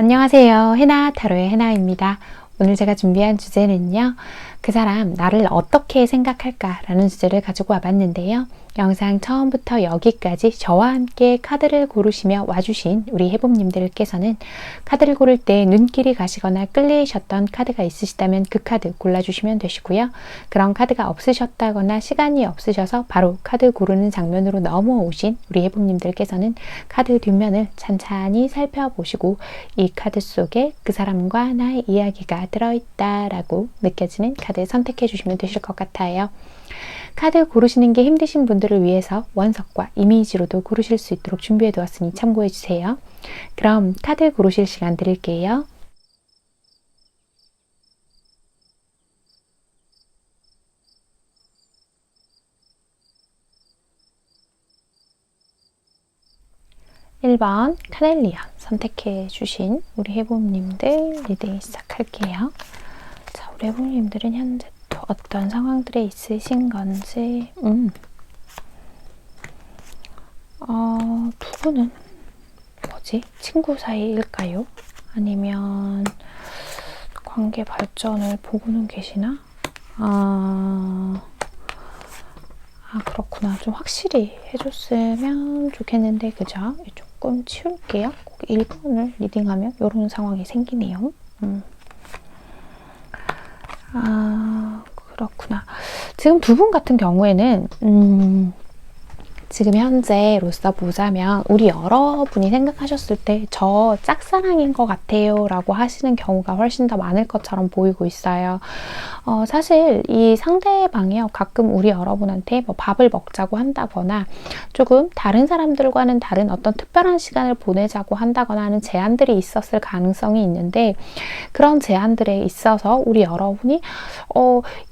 안녕하세요. 해나 타로의 해나입니다. 오늘 제가 준비한 주제는요. 그 사람 나를 어떻게 생각할까 라는 주제를 가지고 와봤는데요. 영상 처음부터 여기까지 저와 함께 카드를 고르시며 와주신 우리 해봄님들께서는 카드를 고를 때 눈길이 가시거나 끌리셨던 카드가 있으시다면 그 카드 골라주시면 되시고요. 그런 카드가 없으셨다거나 시간이 없으셔서 바로 카드 고르는 장면으로 넘어오신 우리 해봄님들께서는 카드 뒷면을 찬찬히 살펴보시고 이 카드 속에 그 사람과 나의 이야기가 들어있다라고 느껴지는 카드 선택해 주시면 되실 것 같아요. 카드 고르시는 게 힘드신 분들을 위해서 원석과 이미지로도 고르실 수 있도록 준비해 두었으니 참고해 주세요. 그럼 카드 고르실 시간 드릴게요. (1번) 카넬리언 선택해 주신 우리 해봄님들 리딩 시작할게요. 자, 우리 해봄님들은 현재 또 어떤 상황들에 있으신 건지 두 분은 뭐지? 친구 사이일까요? 아니면 관계 발전을 보고는 계시나? 그렇구나. 좀 확실히 해줬으면 좋겠는데, 그죠? 조금 치울게요. 꼭 1번을 리딩하면 이런 상황이 생기네요. 그렇구나. 지금 두 분 같은 경우에는 지금 현재로서 보자면 우리 여러분이 생각하셨을 때 저 짝사랑인 것 같아요 라고 하시는 경우가 훨씬 더 많을 것처럼 보이고 있어요. 사실 이 상대방이요, 가끔 우리 여러분한테 뭐 밥을 먹자고 한다거나 조금 다른 사람들과는 다른 어떤 특별한 시간을 보내자고 한다거나 하는 제안들이 있었을 가능성이 있는데, 그런 제안들에 있어서 우리 여러분이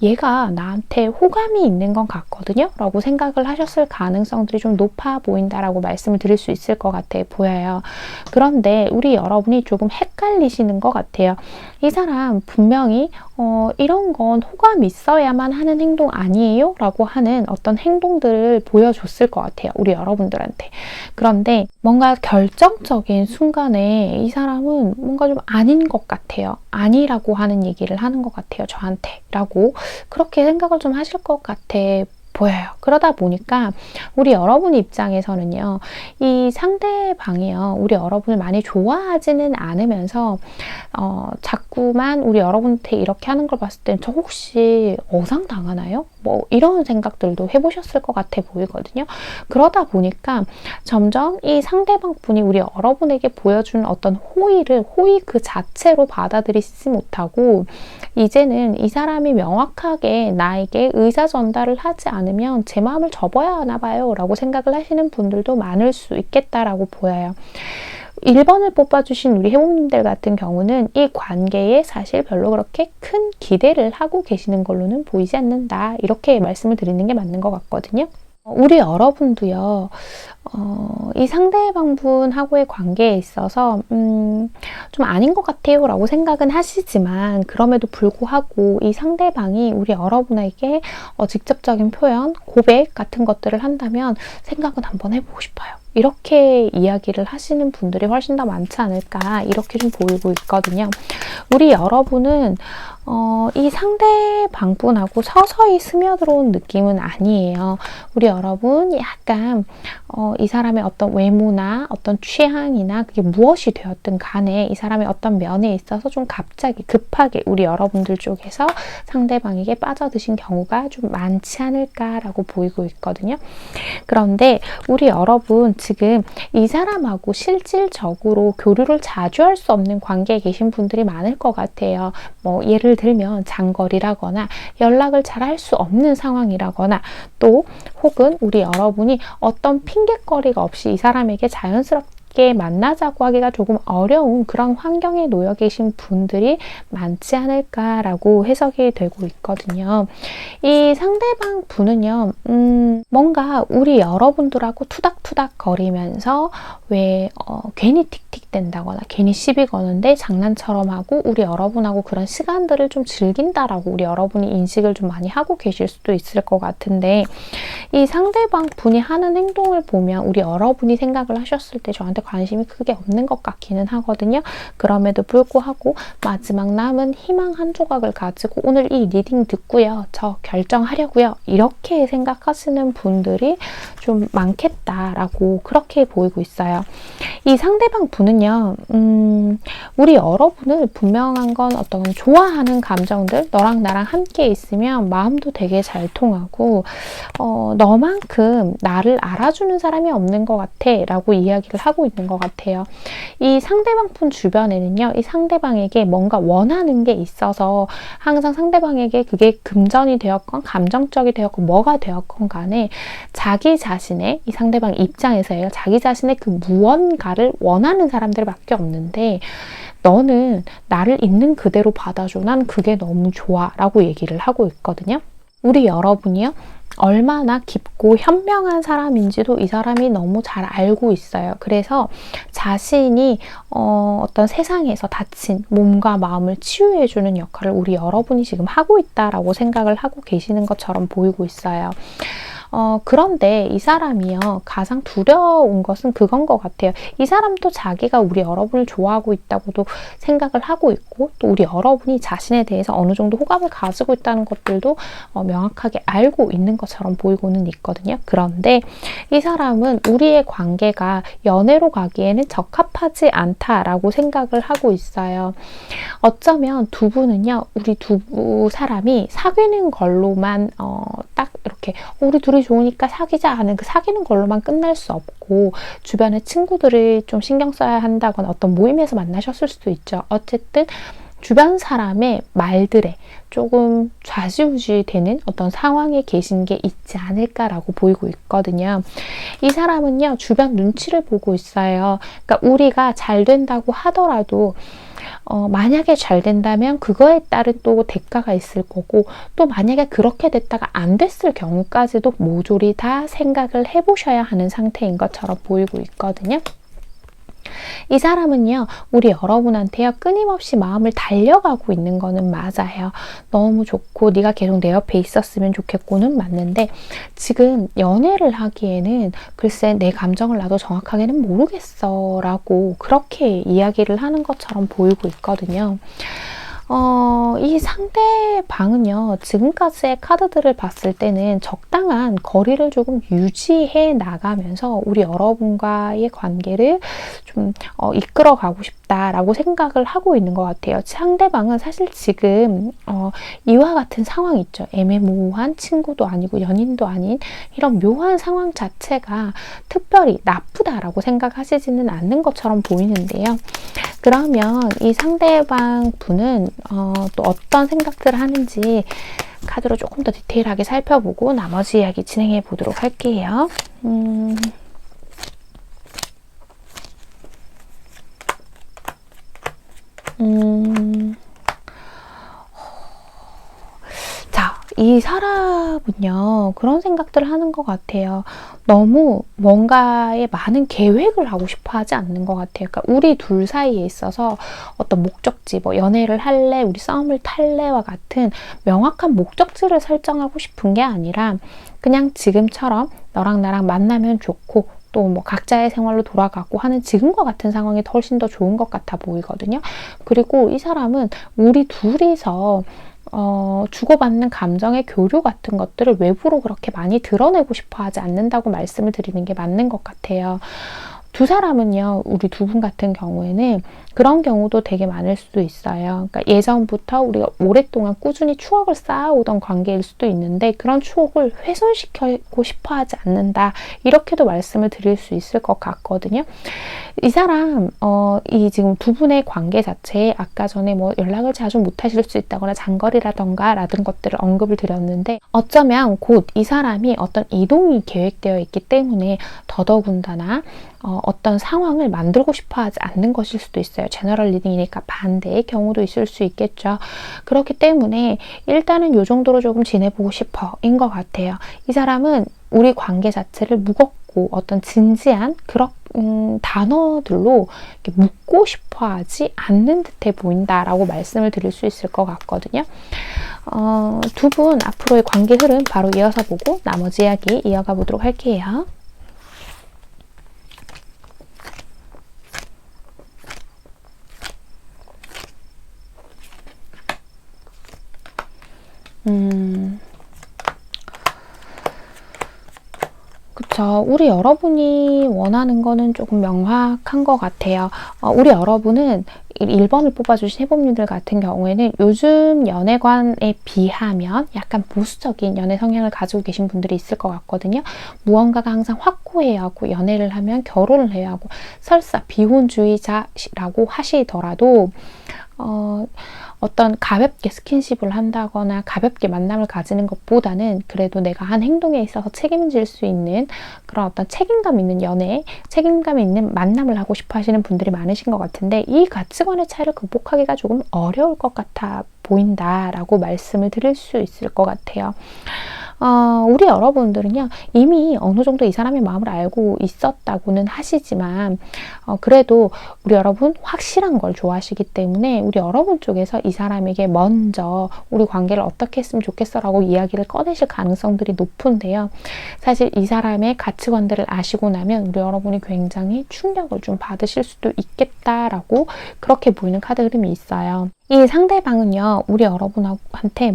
얘가 나한테 호감이 있는 것 같거든요 라고 생각을 하셨을 가능성들이 좀 높아 보인다라고 말씀을 드릴 수 있을 것 같아 보여요. 그런데 우리 여러분이 조금 헷갈리시는 것 같아요. 이 사람 분명히 이런 건 호감 있어야만 하는 행동 아니에요? 라고 하는 어떤 행동들을 보여줬을 것 같아요. 우리 여러분들한테. 그런데 뭔가 결정적인 순간에 이 사람은 뭔가 좀 아닌 것 같아요. 아니라고 하는 얘기를 하는 것 같아요. 저한테. 라고 그렇게 생각을 좀 하실 것 같아 보여요. 그러다 보니까 우리 여러분 입장에서는요, 이 상대방이요, 우리 여러분을 많이 좋아하지는 않으면서 자꾸만 우리 여러분한테 이렇게 하는 걸 봤을 때 저 혹시 어상당하나요? 뭐 이런 생각들도 해보셨을 것 같아 보이거든요. 그러다 보니까 점점 이 상대방 분이 우리 여러분에게 보여주는 어떤 호의를 호의 그 자체로 받아들이지 못하고, 이제는 이 사람이 명확하게 나에게 의사 전달을 하지 않으면 제 마음을 접어야 하나 봐요 라고 생각을 하시는 분들도 많을 수 있겠다라고 보여요. 1번을 뽑아주신 우리 해몽님들 같은 경우는 이 관계에 사실 별로 그렇게 큰 기대를 하고 계시는 걸로는 보이지 않는다, 이렇게 말씀을 드리는 게 맞는 것 같거든요. 우리 여러분도요, 이 상대방분하고의 관계에 있어서 좀 아닌 것 같아요 라고 생각은 하시지만, 그럼에도 불구하고 이 상대방이 우리 여러분에게 직접적인 표현, 고백 같은 것들을 한다면 생각은 한번 해보고 싶어요, 이렇게 이야기를 하시는 분들이 훨씬 더 많지 않을까, 이렇게 좀 보이고 있거든요. 우리 여러분은 이 상대방분하고 서서히 스며들어온 느낌은 아니에요. 우리 여러분 약간 이 사람의 어떤 외모나 어떤 취향이나 그게 무엇이 되었든 간에 이 사람의 어떤 면에 있어서 좀 갑자기 급하게 우리 여러분들 쪽에서 상대방에게 빠져드신 경우가 좀 많지 않을까라고 보이고 있거든요. 그런데 우리 여러분 지금 이 사람하고 실질적으로 교류를 자주 할 수 없는 관계에 계신 분들이 많을 것 같아요. 뭐 예를 들면 장거리라거나 연락을 잘 할 수 없는 상황이라거나, 또 혹은 우리 여러분이 어떤 핑곗거리가 없이 이 사람에게 자연스럽게 만나자고 하기가 조금 어려운 그런 환경에 놓여 계신 분들이 많지 않을까라고 해석이 되고 있거든요. 이 상대방 분은요, 뭔가 우리 여러분들하고 투닥투닥 거리면서 왜 괜히 틱틱댄다거나 괜히 시비 거는데 장난처럼 하고 우리 여러분하고 그런 시간들을 좀 즐긴다라고 우리 여러분이 인식을 좀 많이 하고 계실 수도 있을 것 같은데, 이 상대방 분이 하는 행동을 보면 우리 여러분이 생각을 하셨을 때 저한테 관심이 크게 없는 것 같기는 하거든요. 그럼에도 불구하고 마지막 남은 희망 한 조각을 가지고 오늘 이 리딩 듣고요. 저 결정하려고요. 이렇게 생각하시는 분들이 좀 많겠다라고 그렇게 보이고 있어요. 이 상대방 분은요. 우리 여러분을 분명한 건 어떤 좋아하는 감정들, 너랑 나랑 함께 있으면 마음도 되게 잘 통하고 너만큼 나를 알아주는 사람이 없는 것 같아 라고 이야기를 하고 있는 것 같아요. 이 상대방 분 주변에는요. 이 상대방에게 뭔가 원하는 게 있어서 항상 상대방에게 그게 금전이 되었건 감정적이 되었건 뭐가 되었건 간에 자기 자신의 이 상대방 입장에서요. 자기 자신의 그 무언가를 원하는 사람들밖에 없는데 너는 나를 있는 그대로 받아줘. 난 그게 너무 좋아 라고 얘기를 하고 있거든요. 우리 여러분이요. 얼마나 깊고 현명한 사람인지도 이 사람이 너무 잘 알고 있어요. 그래서 자신이 어떤 세상에서 다친 몸과 마음을 치유해주는 역할을 우리 여러분이 지금 하고 있다라고 생각을 하고 계시는 것처럼 보이고 있어요. 그런데 이 사람이요. 가장 두려운 것은 그건 것 같아요. 이 사람도 자기가 우리 여러분을 좋아하고 있다고도 생각을 하고 있고 또 우리 여러분이 자신에 대해서 어느 정도 호감을 가지고 있다는 것들도 명확하게 알고 있는 것처럼 보이고는 있거든요. 그런데 이 사람은 우리의 관계가 연애로 가기에는 적합하지 않다라고 생각을 하고 있어요. 어쩌면 두 분은요. 우리 두 사람이 사귀는 걸로만 딱 이렇게 우리 둘이 좋으니까 사귀자 하는 그 사귀는 걸로만 끝날 수 없고 주변의 친구들이 좀 신경 써야 한다거나 어떤 모임에서 만나셨을 수도 있죠. 어쨌든 주변 사람의 말들에 조금 좌지우지 되는 어떤 상황에 계신 게 있지 않을까라고 보이고 있거든요. 이 사람은요. 주변 눈치를 보고 있어요. 그러니까 우리가 잘 된다고 하더라도 만약에 잘 된다면 그거에 따른 또 대가가 있을 거고 또 만약에 그렇게 됐다가 안 됐을 경우까지도 모조리 다 생각을 해보셔야 하는 상태인 것처럼 보이고 있거든요. 이 사람은요. 우리 여러분한테요. 끊임없이 마음을 달려가고 있는 거는 맞아요. 너무 좋고 네가 계속 내 옆에 있었으면 좋겠고는 맞는데 지금 연애를 하기에는 글쎄 내 감정을 나도 정확하게는 모르겠어 라고 그렇게 이야기를 하는 것처럼 보이고 있거든요. 이 상대방은요, 지금까지의 카드들을 봤을 때는 적당한 거리를 조금 유지해 나가면서 우리 여러분과의 관계를 좀 이끌어가고 싶다라고 생각을 하고 있는 것 같아요. 상대방은 사실 지금 이와 같은 상황이 있죠. 애매모호한 친구도 아니고 연인도 아닌 이런 묘한 상황 자체가 특별히 나쁘다라고 생각하시지는 않는 것처럼 보이는데요. 그러면 이 상대방 분은 또 어떤 생각들을 하는지 카드로 조금 더 디테일하게 살펴보고 나머지 이야기 진행해 보도록 할게요. 자, 이 사람은요, 그런 생각들을 하는 것 같아요. 너무 뭔가에 많은 계획을 하고 싶어 하지 않는 것 같아요. 그러니까 우리 둘 사이에 있어서 어떤 목적지, 뭐 연애를 할래, 우리 싸움을 탈래와 같은 명확한 목적지를 설정하고 싶은 게 아니라 그냥 지금처럼 너랑 나랑 만나면 좋고 또 뭐 각자의 생활로 돌아가고 하는 지금과 같은 상황이 훨씬 더 좋은 것 같아 보이거든요. 그리고 이 사람은 우리 둘이서 주고받는 감정의 교류 같은 것들을 외부로 그렇게 많이 드러내고 싶어 하지 않는다고 말씀을 드리는 게 맞는 것 같아요. 두 사람은요, 우리 두 분 같은 경우에는 그런 경우도 되게 많을 수도 있어요. 그러니까 예전부터 우리가 오랫동안 꾸준히 추억을 쌓아오던 관계일 수도 있는데 그런 추억을 훼손시키고 싶어 하지 않는다. 이렇게도 말씀을 드릴 수 있을 것 같거든요. 이 사람, 이 지금 두 분의 관계 자체에 아까 전에 뭐 연락을 자주 못 하실 수 있다거나 장거리라던가 라든 것들을 언급을 드렸는데 어쩌면 곧 이 사람이 어떤 이동이 계획되어 있기 때문에 더더군다나 어떤 상황을 만들고 싶어 하지 않는 것일 수도 있어요. 제너럴 리딩이니까 반대의 경우도 있을 수 있겠죠. 그렇기 때문에 일단은 이 정도로 조금 지내보고 싶어 인 것 같아요. 이 사람은 우리 관계 자체를 무겁고 어떤 진지한 그런 단어들로 이렇게 묻고 싶어 하지 않는 듯해 보인다라고 말씀을 드릴 수 있을 것 같거든요. 두 분 앞으로의 관계 흐름 바로 이어서 보고 나머지 이야기 이어가 보도록 할게요. 그쵸. 우리 여러분이 원하는 거는 조금 명확한 것 같아요. 우리 여러분은 1번을 뽑아주신 해봅님들 같은 경우에는 요즘 연애관에 비하면 약간 보수적인 연애 성향을 가지고 계신 분들이 있을 것 같거든요. 무언가가 항상 확고해야 하고 연애를 하면 결혼을 해야 하고 설사 비혼주의자라고 하시더라도 어떤 가볍게 스킨십을 한다거나 가볍게 만남을 가지는 것보다는 그래도 내가 한 행동에 있어서 책임질 수 있는 그런 어떤 책임감 있는 연애, 책임감 있는 만남을 하고 싶어 하시는 분들이 많으신 것 같은데 이 가치관의 차이를 극복하기가 조금 어려울 것 같아 보인다라고 말씀을 드릴 수 있을 것 같아요. 우리 여러분들은요 이미 어느 정도 이 사람의 마음을 알고 있었다고는 하시지만 그래도 우리 여러분 확실한 걸 좋아하시기 때문에 우리 여러분 쪽에서 이 사람에게 먼저 우리 관계를 어떻게 했으면 좋겠어 라고 이야기를 꺼내실 가능성들이 높은데요. 사실 이 사람의 가치관들을 아시고 나면 우리 여러분이 굉장히 충격을 좀 받으실 수도 있겠다라고 그렇게 보이는 카드 흐름이 있어요. 이 상대방은요 우리 여러분한테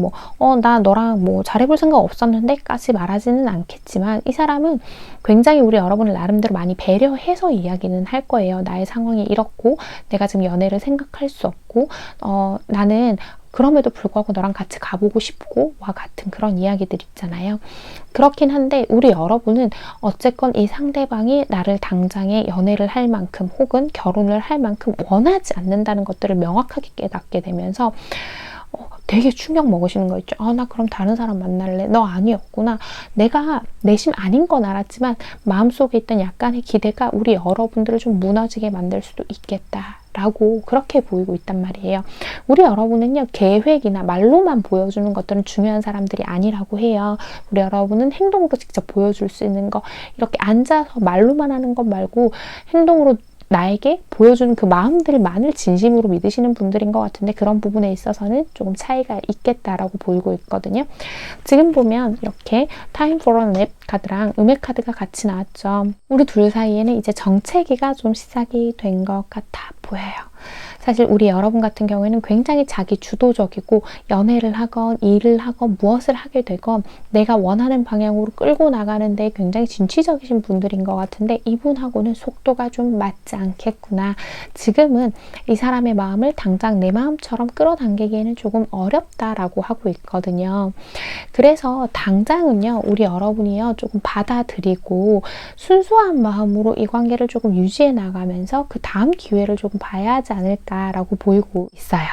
나 너랑 잘해볼 생각 없었는데 까지 말하지는 않겠지만 이 사람은 굉장히 우리 여러분을 나름대로 많이 배려해서 이야기는 할 거예요. 나의 상황이 이렇고 내가 지금 연애를 생각할 수 없고 나는 그럼에도 불구하고 너랑 같이 가보고 싶고 와 같은 그런 이야기들 있잖아요. 그렇긴 한데 우리 여러분은 어쨌건 이 상대방이 나를 당장에 연애를 할 만큼 혹은 결혼을 할 만큼 원하지 않는다는 것들을 명확하게 깨닫게 되면서 되게 충격 먹으시는 거 있죠. 나 그럼 다른 사람 만날래. 너 아니었구나. 내가 내심 아닌 건 알았지만 마음속에 있던 약간의 기대가 우리 여러분들을 좀 무너지게 만들 수도 있겠다. 라고 그렇게 보이고 있단 말이에요. 우리 여러분은요 계획이나 말로만 보여주는 것들은 중요한 사람들이 아니라고 해요. 우리 여러분은 행동으로 직접 보여줄 수 있는 거 이렇게 앉아서 말로만 하는 것 말고 행동으로 나에게 보여주는 그 마음들만을 진심으로 믿으시는 분들인 것 같은데 그런 부분에 있어서는 조금 차이가 있겠다라고 보이고 있거든요. 지금 보면 이렇게 Time for a Nap 카드랑 음악 카드가 같이 나왔죠. 우리 둘 사이에는 이제 정체기가 좀 시작이 된 것 같아 보여요. 사실 우리 여러분 같은 경우에는 굉장히 자기 주도적이고 연애를 하건 일을 하건 무엇을 하게 되건 내가 원하는 방향으로 끌고 나가는데 굉장히 진취적이신 분들인 것 같은데 이분하고는 속도가 좀 맞지 않겠구나. 지금은 이 사람의 마음을 당장 내 마음처럼 끌어당기기에는 조금 어렵다라고 하고 있거든요. 그래서 당장은요 우리 여러분이요 조금 받아들이고 순수한 마음으로 이 관계를 조금 유지해 나가면서 그 다음 기회를 조금 봐야 하지 않을까라고 보이고 있어요.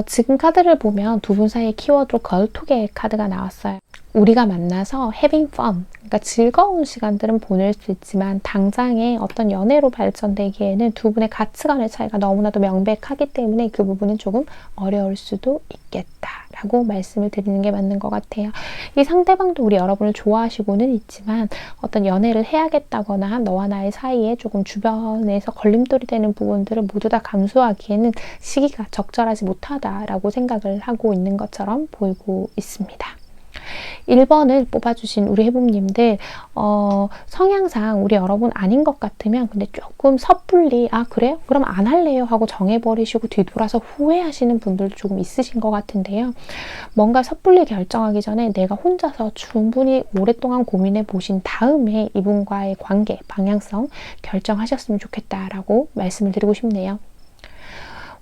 지금 카드를 보면 두 분 사이의 키워드로 걸톡의 카드가 나왔어요. 우리가 만나서 having fun, 그러니까 즐거운 시간들은 보낼 수 있지만 당장에 어떤 연애로 발전되기에는 두 분의 가치관의 차이가 너무나도 명백하기 때문에 그 부분은 조금 어려울 수도 있겠다라고 말씀을 드리는 게 맞는 것 같아요. 이 상대방도 우리 여러분을 좋아하시고는 있지만 어떤 연애를 해야겠다거나 너와 나의 사이에 조금 주변에서 걸림돌이 되는 부분들을 모두 다 감수하기에는 시기가 적절하지 못하다라고 생각을 하고 있는 것처럼 보이고 있습니다. 1번을 뽑아주신 우리 해봄님들 성향상 우리 여러분 아닌 것 같으면 근데 조금 섣불리 그래요? 그럼 안 할래요? 하고 정해버리시고 뒤돌아서 후회하시는 분들도 조금 있으신 것 같은데요. 뭔가 섣불리 결정하기 전에 내가 혼자서 충분히 오랫동안 고민해 보신 다음에 이분과의 관계, 방향성 결정하셨으면 좋겠다라고 말씀을 드리고 싶네요.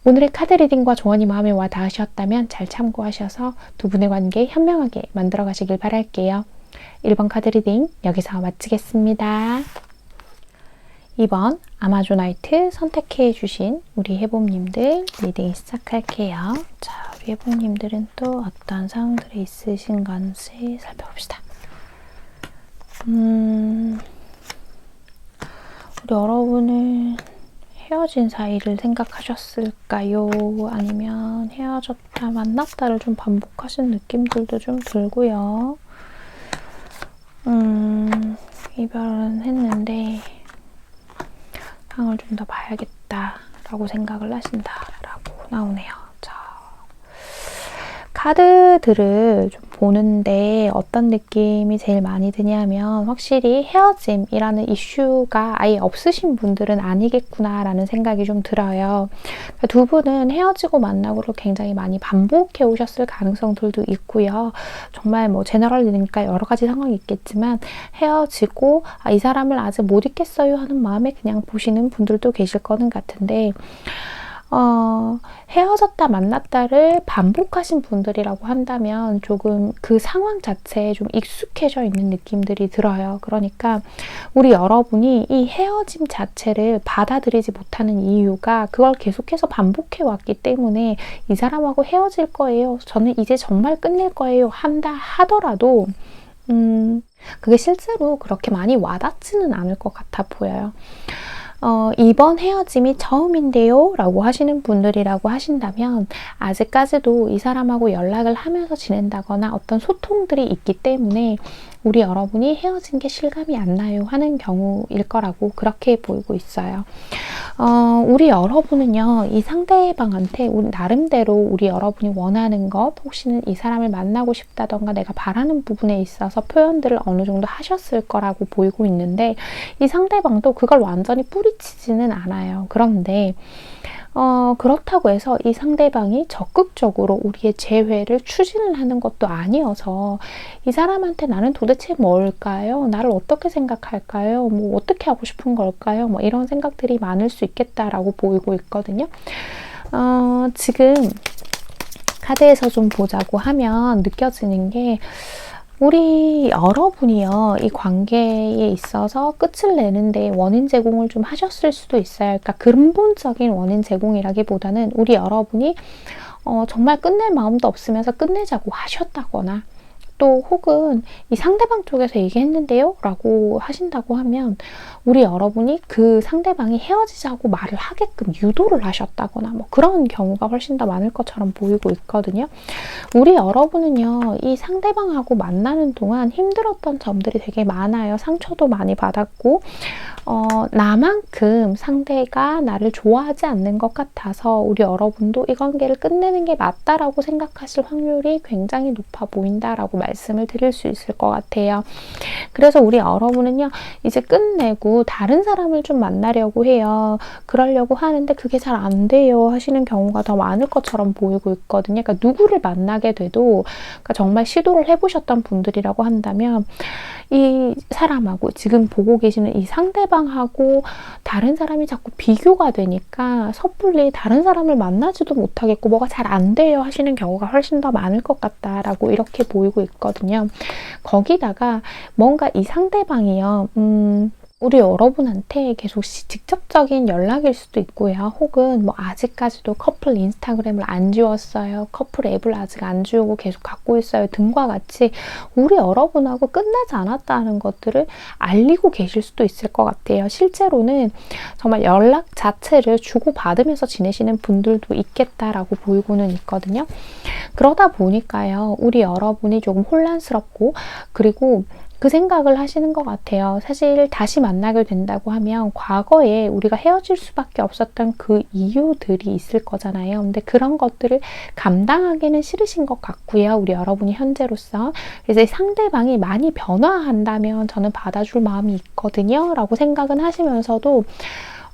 오늘의 카드 리딩과 조언이 마음에 와 닿으셨다면 잘 참고하셔서 두 분의 관계 현명하게 만들어 가시길 바랄게요. 1번 카드 리딩 여기서 마치겠습니다. 2번 아마존나이트 선택해 주신 우리 해봄님들 리딩 시작할게요. 자, 우리 해봄님들은 또 어떤 상황들이 있으신 건지 살펴봅시다. 우리 여러분은 헤어진 사이를 생각하셨을까요? 아니면 헤어졌다 만났다를 좀 반복하신 느낌들도 좀 들고요. 이별은 했는데 상황을 좀 더 봐야겠다라고 생각을 하신다라고 나오네요. 자, 카드들을 좀 보는데 어떤 느낌이 제일 많이 드냐면 확실히 헤어짐이라는 이슈가 아예 없으신 분들은 아니겠구나라는 생각이 좀 들어요. 두 분은 헤어지고 만나고를 굉장히 많이 반복해 오셨을 가능성들도 있고요. 정말 뭐 제너럴이니까 여러 가지 상황이 있겠지만 헤어지고 이 사람을 아직 못 잊겠어요 하는 마음에 그냥 보시는 분들도 계실 거는 같은데 헤어졌다 만났다를 반복하신 분들이라고 한다면 조금 그 상황 자체에 좀 익숙해져 있는 느낌들이 들어요. 그러니까 우리 여러분이 이 헤어짐 자체를 받아들이지 못하는 이유가 그걸 계속해서 반복해 왔기 때문에 이 사람하고 헤어질 거예요. 저는 이제 정말 끝낼 거예요. 한다 하더라도 그게 실제로 그렇게 많이 와닿지는 않을 것 같아 보여요. 이번 헤어짐이 처음인데요 라고 하시는 분들이라고 하신다면 아직까지도 이 사람하고 연락을 하면서 지낸다거나 어떤 소통들이 있기 때문에 우리 여러분이 헤어진 게 실감이 안 나요 하는 경우일 거라고 그렇게 보이고 있어요. 우리 여러분은요, 이 상대방한테 나름대로 우리 여러분이 원하는 것, 혹시는 이 사람을 만나고 싶다던가 내가 바라는 부분에 있어서 표현들을 어느 정도 하셨을 거라고 보이고 있는데 이 상대방도 그걸 완전히 뿌리치지는 않아요. 그런데 그렇다고 해서 이 상대방이 적극적으로 우리의 재회를 추진을 하는 것도 아니어서 이 사람한테 나는 도대체 뭘까요? 나를 어떻게 생각할까요? 뭐 어떻게 하고 싶은 걸까요? 뭐 이런 생각들이 많을 수 있겠다라고 보이고 있거든요. 지금 카드에서 좀 보자고 하면 느껴지는 게 우리 여러분이요, 이 관계에 있어서 끝을 내는데 원인 제공을 좀 하셨을 수도 있어요. 그러니까 근본적인 원인 제공이라기보다는 우리 여러분이 정말 끝낼 마음도 없으면서 끝내자고 하셨다거나 또 혹은 이 상대방 쪽에서 얘기했는데요 라고 하신다고 하면 우리 여러분이 그 상대방이 헤어지자고 말을 하게끔 유도를 하셨다거나 뭐 그런 경우가 훨씬 더 많을 것처럼 보이고 있거든요. 우리 여러분은요, 이 상대방하고 만나는 동안 힘들었던 점들이 되게 많아요. 상처도 많이 받았고 나만큼 상대가 나를 좋아하지 않는 것 같아서 우리 여러분도 이 관계를 끝내는 게 맞다라고 생각하실 확률이 굉장히 높아 보인다라고 말씀을 드릴 수 있을 것 같아요. 그래서 우리 여러분은요, 이제 끝내고 다른 사람을 좀 만나려고 해요. 그러려고 하는데 그게 잘 안 돼요 하시는 경우가 더 많을 것처럼 보이고 있거든요. 그러니까 누구를 만나게 돼도 그러니까 정말 시도를 해보셨던 분들이라고 한다면 이 사람하고 지금 보고 계시는 이 상대방하고 다른 사람이 자꾸 비교가 되니까 섣불리 다른 사람을 만나지도 못하겠고 뭐가 잘 안 돼요 하시는 경우가 훨씬 더 많을 것 같다라고 이렇게 보이고 있거든요. 거기다가 뭔가 이 상대방이요, 우리 여러분한테 계속 직접적인 연락일 수도 있고요. 혹은 뭐 아직까지도 커플 인스타그램을 안 지웠어요. 커플 앱을 아직 안 지우고 계속 갖고 있어요. 등과 같이 우리 여러분하고 끝나지 않았다는 것들을 알리고 계실 수도 있을 것 같아요. 실제로는 정말 연락 자체를 주고받으면서 지내시는 분들도 있겠다라고 보이고는 있거든요. 그러다 보니까요, 우리 여러분이 조금 혼란스럽고 그리고 그 생각을 하시는 것 같아요. 사실 다시 만나게 된다고 하면 과거에 우리가 헤어질 수밖에 없었던 그 이유들이 있을 거잖아요. 근데 그런 것들을 감당하기는 싫으신 것 같고요. 우리 여러분이 현재로서. 그래서 상대방이 많이 변화한다면 저는 받아줄 마음이 있거든요. 라고 생각은 하시면서도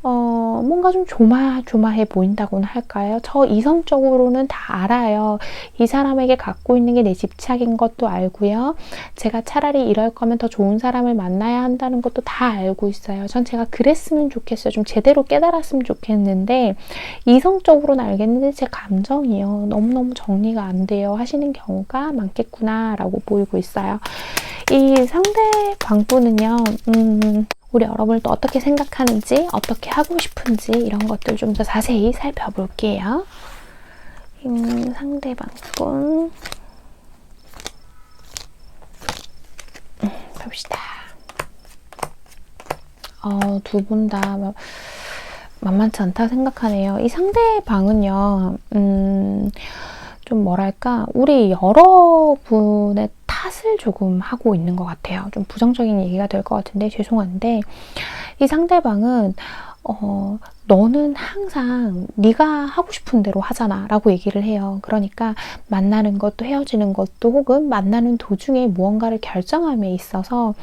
뭔가 좀 조마조마해 보인다고나 할까요? 저 이성적으로는 다 알아요. 이 사람에게 갖고 있는 게 내 집착인 것도 알고요. 제가 차라리 이럴 거면 더 좋은 사람을 만나야 한다는 것도 다 알고 있어요. 전 제가 그랬으면 좋겠어요. 좀 제대로 깨달았으면 좋겠는데 이성적으로는 알겠는데 제 감정이요, 너무너무 정리가 안 돼요 하시는 경우가 많겠구나 라고 보이고 있어요. 이 상대방분은요, 우리 여러분을 또 어떻게 생각하는지, 어떻게 하고 싶은지 이런 것들 좀 더 자세히 살펴볼게요. 상대방분 봅시다. 두 분 다 만만치 않다 생각하네요. 이 상대방은요, 좀 뭐랄까, 우리 여러분의 탓을 조금 하고 있는 것 같아요. 좀 부정적인 얘기가 될 것 같은데 죄송한데 이 상대방은 너는 항상 네가 하고 싶은 대로 하잖아 라고 얘기를 해요. 그러니까 만나는 것도 헤어지는 것도 혹은 만나는 도중에 무언가를 결정함에 있어서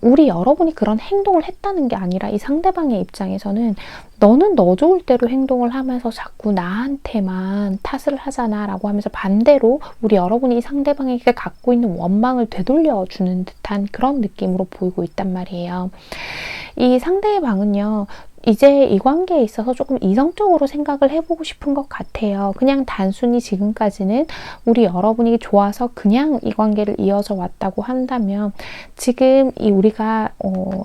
우리 여러분이 그런 행동을 했다는 게 아니라 이 상대방의 입장에서는 너는 너 좋을 대로 행동을 하면서 자꾸 나한테만 탓을 하잖아 라고 하면서 반대로 우리 여러분이 이 상대방에게 갖고 있는 원망을 되돌려주는 듯한 그런 느낌으로 보이고 있단 말이에요. 이 상대방은요, 이제 이 관계에 있어서 조금 이성적으로 생각을 해보고 싶은 것 같아요. 그냥 단순히 지금까지는 우리 여러분이 좋아서 그냥 이 관계를 이어져 왔다고 한다면 지금 이 우리가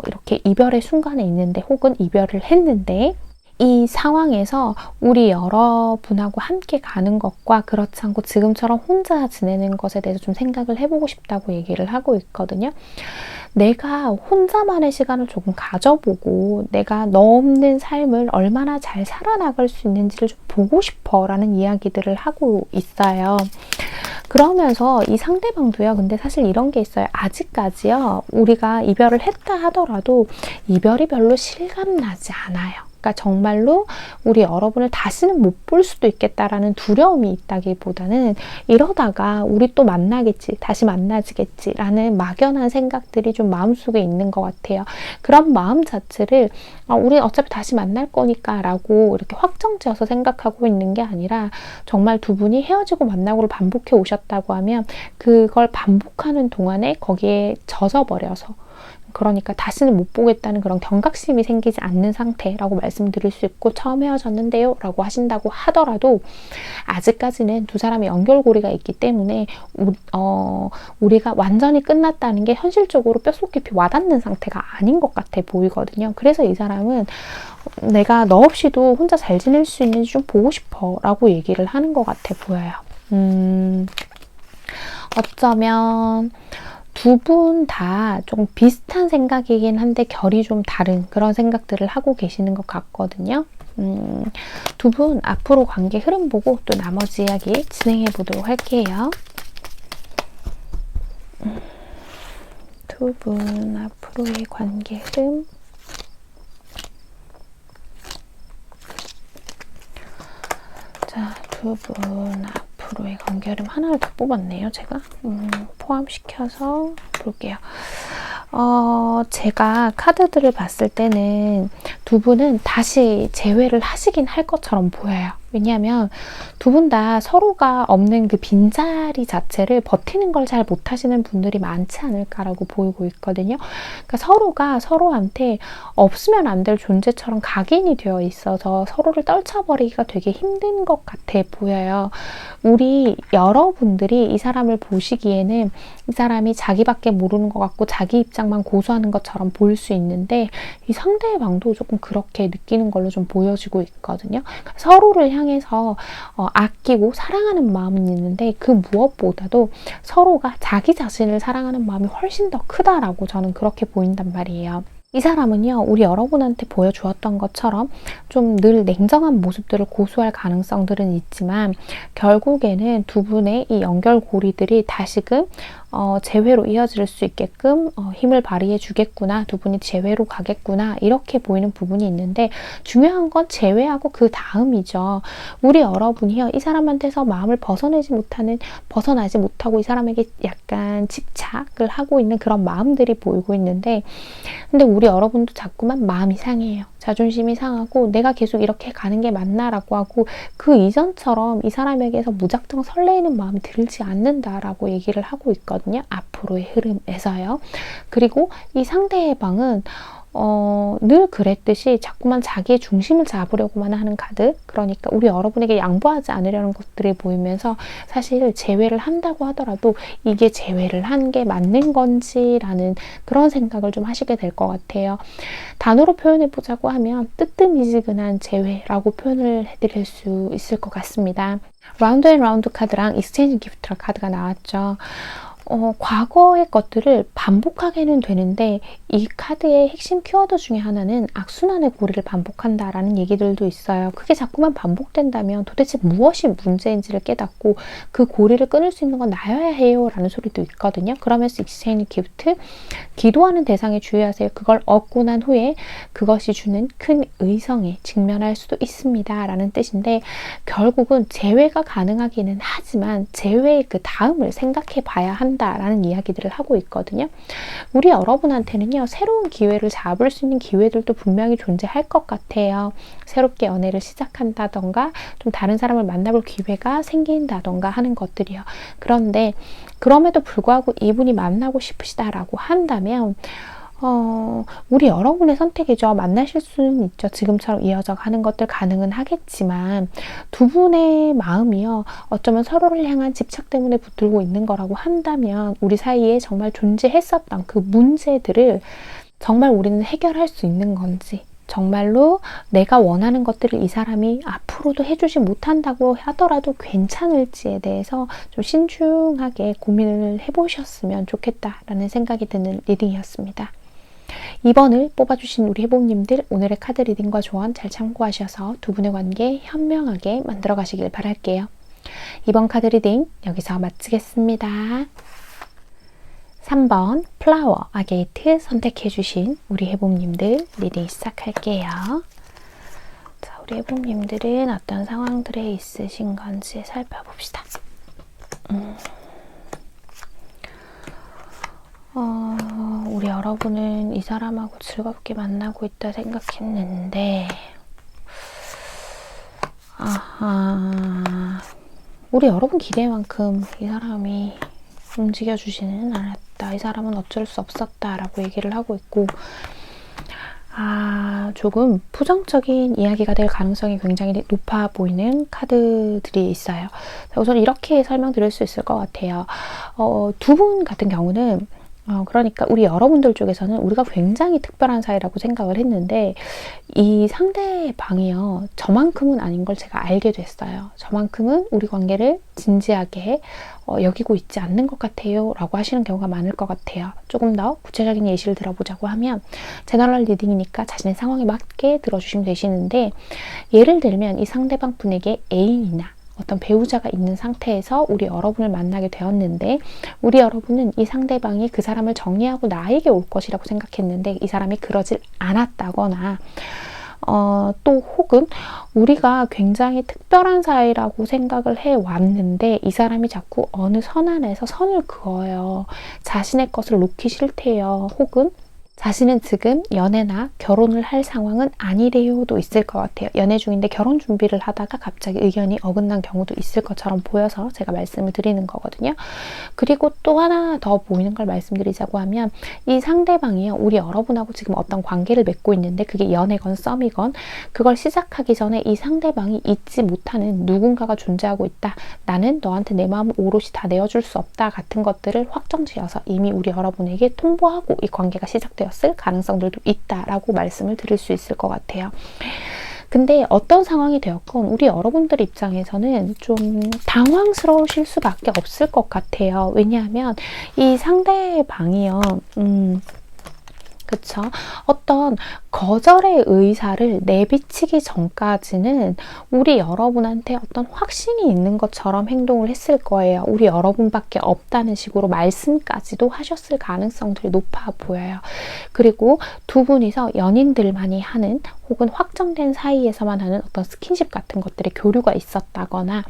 이렇게 이별의 순간에 있는데 혹은 이별을 했는데 이 상황에서 우리 여러분하고 함께 가는 것과 그렇지 않고 지금처럼 혼자 지내는 것에 대해서 좀 생각을 해보고 싶다고 얘기를 하고 있거든요. 내가 혼자만의 시간을 조금 가져보고 내가 너 없는 삶을 얼마나 잘 살아나갈 수 있는지를 좀 보고 싶어 라는 이야기들을 하고 있어요. 그러면서 이 상대방도요. 근데 사실 이런 게 있어요. 아직까지요. 우리가 이별을 했다 하더라도 이별이 별로 실감나지 않아요. 그러니까 정말로 우리 여러분을 다시는 못 볼 수도 있겠다라는 두려움이 있다기보다는 이러다가 우리 또 만나겠지, 다시 만나지겠지라는 막연한 생각들이 좀 마음속에 있는 것 같아요. 그런 마음 자체를 우리 어차피 다시 만날 거니까 라고 이렇게 확정지어서 생각하고 있는 게 아니라 정말 두 분이 헤어지고 만나고를 반복해 오셨다고 하면 그걸 반복하는 동안에 거기에 젖어버려서 그러니까 다시는 못 보겠다는 그런 경각심이 생기지 않는 상태라고 말씀드릴 수 있고 처음 헤어졌는데요 라고 하신다고 하더라도 아직까지는 두 사람의 연결고리가 있기 때문에 우리가 완전히 끝났다는 게 현실적으로 뼛속 깊이 와닿는 상태가 아닌 것 같아 보이거든요. 그래서 이 사람은 내가 너 없이도 혼자 잘 지낼 수 있는지 좀 보고 싶어 라고 얘기를 하는 것 같아 보여요. 어쩌면 두 분 다 조금 비슷한 생각이긴 한데 결이 좀 다른 그런 생각들을 하고 계시는 것 같거든요. 두 분 앞으로 관계 흐름 보고 또 나머지 이야기 진행해 보도록 할게요. 두 분 앞으로의 관계 흐름. 자, 두 분 앞으로의 관계 흐름 하나를 더 뽑았네요. 제가 포함시켜서 볼게요. 제가 카드들을 봤을 때는 두 분은 다시 재회를 하시긴 할 것처럼 보여요. 왜냐하면 두 분 다 서로가 없는 그 빈자리 자체를 버티는 걸 잘 못하시는 분들이 많지 않을까라고 보이고 있거든요. 그러니까 서로가 서로한테 없으면 안 될 존재처럼 각인이 되어 있어서 서로를 떨쳐버리기가 되게 힘든 것 같아 보여요. 우리 여러분들이 이 사람을 보시기에는 이 사람이 자기밖에 모르는 것 같고 자기 입장만 고수하는 것처럼 보일 수 있는데 이 상대방도 조금 그렇게 느끼는 걸로 좀 보여지고 있거든요. 서로를 향해서 아끼고 사랑하는 마음은 있는데 그 무엇보다도 서로가 자기 자신을 사랑하는 마음이 훨씬 더 크다라고 저는 그렇게 보인단 말이에요. 이 사람은요, 우리 여러분한테 보여주었던 것처럼 좀 늘 냉정한 모습들을 고수할 가능성들은 있지만 결국에는 두 분의 이 연결고리들이 다시금 재회로 이어질 수 있게끔 힘을 발휘해 주겠구나, 두 분이 재회로 가겠구나 이렇게 보이는 부분이 있는데 중요한 건 재회하고 그 다음이죠. 우리 여러분이요, 이 사람한테서 마음을 벗어나지 못하고 이 사람에게 약간 집착을 하고 있는 그런 마음들이 보이고 있는데 근데 우리 여러분도 자꾸만 마음이 상해요. 자존심이 상하고 내가 계속 이렇게 가는 게 맞나라고 하고 그 이전처럼 이 사람에게서 무작정 설레이는 마음이 들지 않는다라고 얘기를 하고 있거든요. 앞으로의 흐름에서요. 그리고 이 상대방은 늘 그랬듯이 자꾸만 자기의 중심을 잡으려고만 하는 카드, 그러니까 우리 여러분에게 양보하지 않으려는 것들이 보이면서 사실 재회를 한다고 하더라도 이게 재회를 한 게 맞는 건지라는 그런 생각을 좀 하시게 될 것 같아요. 단어로 표현해 보자고 하면 뜨뜻미지근한 재회라고 표현을 해드릴 수 있을 것 같습니다. 라운드 앤 라운드 카드랑 익스체인지 기프트라 카드가 나왔죠. 과거의 것들을 반복하게는 되는데 이 카드의 핵심 키워드 중에 하나는 악순환의 고리를 반복한다라는 얘기들도 있어요. 그게 자꾸만 반복된다면 도대체 무엇이 문제인지를 깨닫고 그 고리를 끊을 수 있는 건 나여야 해요 라는 소리도 있거든요. 그러면서 익스체인지 기프트, 기도하는 대상에 주의하세요. 그걸 얻고 난 후에 그것이 주는 큰 의성에 직면할 수도 있습니다 라는 뜻인데, 결국은 재회가 가능하기는 하지만 재회의 그 다음을 생각해 봐야 한다라는 이야기들을 하고 있거든요. 우리 여러분한테는요, 새로운 기회를 잡을 수 있는 기회들도 분명히 존재할 것 같아요. 새롭게 연애를 시작한다던가 좀 다른 사람을 만나볼 기회가 생긴다던가 하는 것들이요. 그런데 그럼에도 불구하고 이분이 만나고 싶으시다라고 한다면 우리 여러분의 선택이죠. 만나실 수는 있죠. 지금처럼 이어져 가는 것들 가능은 하겠지만 두 분의 마음이요, 어쩌면 서로를 향한 집착 때문에 붙들고 있는 거라고 한다면 우리 사이에 정말 존재했었던 그 문제들을 정말 우리는 해결할 수 있는 건지, 정말로 내가 원하는 것들을 이 사람이 앞으로도 해주지 못한다고 하더라도 괜찮을지에 대해서 좀 신중하게 고민을 해보셨으면 좋겠다라는 생각이 드는 리딩이었습니다. 2번을 뽑아주신 우리 해복님들, 오늘의 카드 리딩과 조언 잘 참고하셔서 두 분의 관계 현명하게 만들어 가시길 바랄게요. 2번 카드 리딩 여기서 마치겠습니다. 3번 플라워 아게이트 선택해주신 우리 해복님들 리딩 시작할게요. 자, 우리 해복님들은 어떤 상황들에 있으신 건지 살펴봅시다. 우리 여러분은 이 사람하고 즐겁게 만나고 있다 생각했는데, 우리 여러분 기대만큼 이 사람이 움직여주지는 않았다. 이 사람은 어쩔 수 없었다 라고 얘기를 하고 있고, 조금 부정적인 이야기가 될 가능성이 굉장히 높아 보이는 카드들이 있어요. 우선 이렇게 설명드릴 수 있을 것 같아요. 두 분 같은 경우는 그러니까 우리 여러분들 쪽에서는 우리가 굉장히 특별한 사이라고 생각을 했는데, 이 상대방이요, 저만큼은 아닌 걸 제가 알게 됐어요. 저만큼은 우리 관계를 진지하게 여기고 있지 않는 것 같아요 라고 하시는 경우가 많을 것 같아요. 조금 더 구체적인 예시를 들어보자고 하면, 제너럴 리딩이니까 자신의 상황에 맞게 들어주시면 되시는데, 예를 들면 이 상대방 분에게 애인이나 어떤 배우자가 있는 상태에서 우리 여러분을 만나게 되었는데, 우리 여러분은 이 상대방이 그 사람을 정리하고 나에게 올 것이라고 생각했는데 이 사람이 그러질 않았다거나, 또 혹은 우리가 굉장히 특별한 사이라고 생각을 해왔는데 이 사람이 자꾸 어느 선 안에서 선을 그어요. 자신의 것을 놓기 싫대요. 혹은 자신은 지금 연애나 결혼을 할 상황은 아니래요도 있을 것 같아요. 연애 중인데 결혼 준비를 하다가 갑자기 의견이 어긋난 경우도 있을 것처럼 보여서 제가 말씀을 드리는 거거든요. 그리고 또 하나 더 보이는 걸 말씀드리자고 하면, 이 상대방이요, 우리 여러분하고 지금 어떤 관계를 맺고 있는데 그게 연애건 썸이건 그걸 시작하기 전에 이 상대방이 잊지 못하는 누군가가 존재하고 있다. 나는 너한테 내 마음을 오롯이 다 내어줄 수 없다 같은 것들을 확정지어서 이미 우리 여러분에게 통보하고 이 관계가 시작되었을 가능성들도 있다라고 말씀을 드릴 수 있을 것 같아요. 근데 어떤 상황이 되었건 우리 여러분들 입장에서는 좀 당황스러우실 수밖에 없을 것 같아요. 왜냐하면 이 상대방이요, 그쵸? 어떤 거절의 의사를 내비치기 전까지는 우리 여러분한테 어떤 확신이 있는 것처럼 행동을 했을 거예요. 우리 여러분밖에 없다는 식으로 말씀까지도 하셨을 가능성들이 높아 보여요. 그리고 두 분이서 연인들만이 하는 혹은 확정된 사이에서만 하는 어떤 스킨십 같은 것들의 교류가 있었다거나,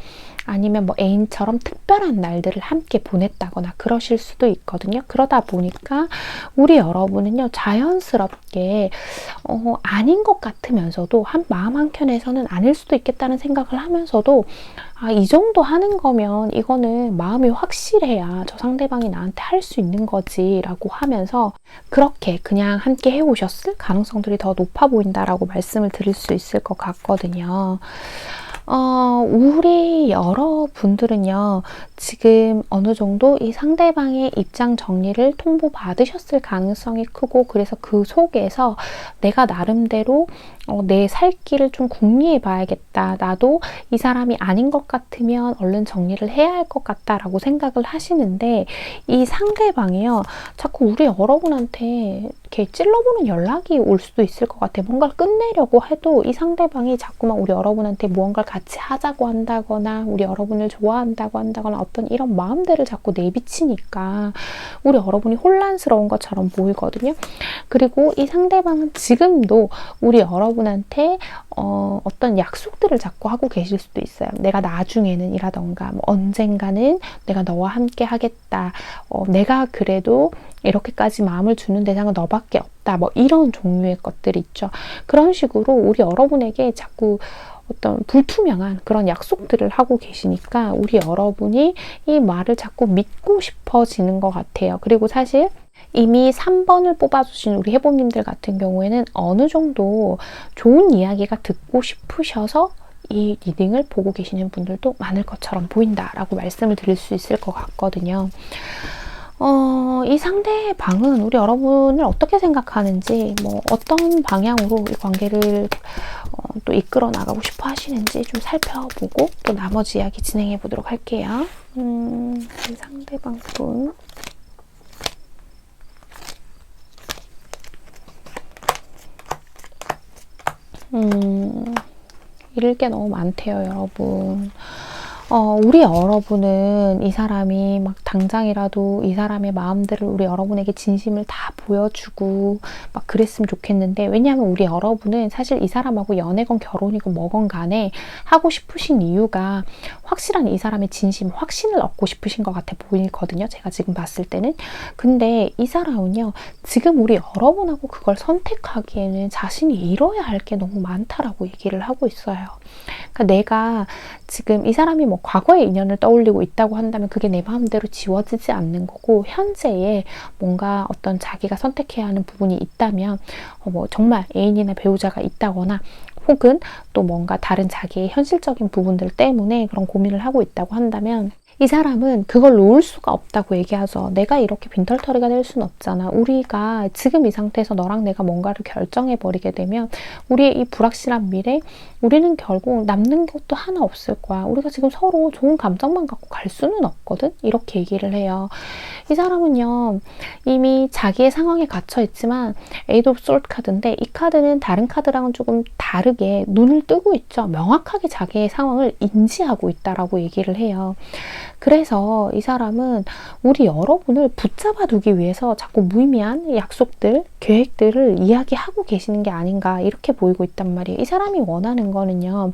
아니면 뭐 애인처럼 특별한 날들을 함께 보냈다거나 그러실 수도 있거든요. 그러다 보니까 우리 여러분은요, 자연스럽게 아닌 것 같으면서도 마음 한켠에서는 아닐 수도 있겠다는 생각을 하면서도, 이 정도 하는 거면 이거는 마음이 확실해야 저 상대방이 나한테 할 수 있는 거지 라고 하면서 그렇게 그냥 함께 해오셨을 가능성들이 더 높아 보인다라고 말씀을 드릴 수 있을 것 같거든요. 우리 여러분들은요, 지금 어느 정도 이 상대방의 입장 정리를 통보받으셨을 가능성이 크고, 그래서 그 속에서 내가 나름대로 내 살 길을 좀 궁리해 봐야겠다. 나도 이 사람이 아닌 것 같으면 얼른 정리를 해야 할 것 같다라고 생각을 하시는데, 이 상대방이요, 자꾸 우리 여러분한테 이렇게 찔러보는 연락이 올 수도 있을 것 같아요. 뭔가를 끝내려고 해도 이 상대방이 자꾸만 우리 여러분한테 무언가를 같이 하자고 한다거나, 우리 여러분을 좋아한다고 한다거나, 어떤 이런 마음들을 자꾸 내비치니까 우리 여러분이 혼란스러운 것처럼 보이거든요. 그리고 이 상대방은 지금도 우리 여러분한테 어떤 약속들을 자꾸 하고 계실 수도 있어요. 내가 나중에는 이라던가, 뭐 언젠가는 내가 너와 함께 하겠다. 내가 그래도 이렇게까지 마음을 주는 대상은 너밖에 없다. 뭐 이런 종류의 것들이 있죠. 그런 식으로 우리 여러분에게 자꾸 어떤 불투명한 그런 약속들을 하고 계시니까 우리 여러분이 이 말을 자꾸 믿고 싶어지는 것 같아요. 그리고 사실 이미 3번을 뽑아주신 우리 해봄님들 같은 경우에는 어느 정도 좋은 이야기가 듣고 싶으셔서 이 리딩을 보고 계시는 분들도 많을 것처럼 보인다라고 말씀을 드릴 수 있을 것 같거든요. 이 상대방은 우리 여러분을 어떻게 생각하는지, 뭐 어떤 방향으로 이 관계를 또 이끌어 나가고 싶어 하시는지 좀 살펴보고 또 나머지 이야기 진행해 보도록 할게요. 이 상대방 분. 잃을 게 너무 많대요, 여러분. 우리 여러분은 이 사람이 막 당장이라도 이 사람의 마음들을 우리 여러분에게 진심을 다 보여주고 막 그랬으면 좋겠는데, 왜냐하면 우리 여러분은 사실 이 사람하고 연애건 결혼이건 뭐건 간에 하고 싶으신 이유가 확실한 이 사람의 진심, 확신을 얻고 싶으신 것 같아 보이거든요. 제가 지금 봤을 때는. 근데 이 사람은요, 지금 우리 여러분하고 그걸 선택하기에는 자신이 잃어야 할 게 너무 많다라고 얘기를 하고 있어요. 그러니까 내가 지금 이 사람이 뭐 과거의 인연을 떠올리고 있다고 한다면 그게 내 마음대로 지워지지 않는 거고, 현재에 뭔가 어떤 자기가 선택해야 하는 부분이 있다면 뭐 정말 애인이나 배우자가 있다거나, 혹은 또 뭔가 다른 자기의 현실적인 부분들 때문에 그런 고민을 하고 있다고 한다면 이 사람은 그걸 놓을 수가 없다고 얘기하죠. 내가 이렇게 빈털터리가 될 수는 없잖아. 우리가 지금 이 상태에서 너랑 내가 뭔가를 결정해버리게 되면 우리의 이 불확실한 미래, 우리는 결국 남는 것도 하나 없을 거야. 우리가 지금 서로 좋은 감정만 갖고 갈 수는 없거든? 이렇게 얘기를 해요. 이 사람은요, 이미 자기의 상황에 갇혀 있지만 에이드 오브 솔트 카드인데, 이 카드는 다른 카드랑은 조금 다르게 눈을 뜨고 있죠. 명확하게 자기의 상황을 인지하고 있다라고 얘기를 해요. 그래서 이 사람은 우리 여러분을 붙잡아 두기 위해서 자꾸 무의미한 약속들, 계획들을 이야기하고 계시는 게 아닌가, 이렇게 보이고 있단 말이에요. 이 사람이 원하는 거는요,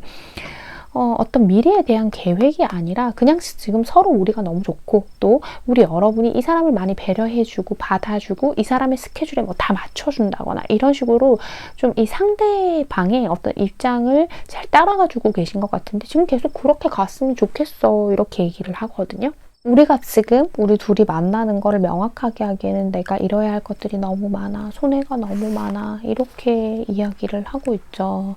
어떤 미래에 대한 계획이 아니라 그냥 지금 서로 우리가 너무 좋고, 또 우리 여러분이 이 사람을 많이 배려해주고 받아주고 이 사람의 스케줄에 뭐 다 맞춰준다거나 이런 식으로 좀 이 상대방의 어떤 입장을 잘 따라가지고 계신 것 같은데, 지금 계속 그렇게 갔으면 좋겠어, 이렇게 얘기를 하거든요. 우리가 지금 우리 둘이 만나는 거를 명확하게 하기에는 내가 이뤄야 할 것들이 너무 많아, 손해가 너무 많아, 이렇게 이야기를 하고 있죠.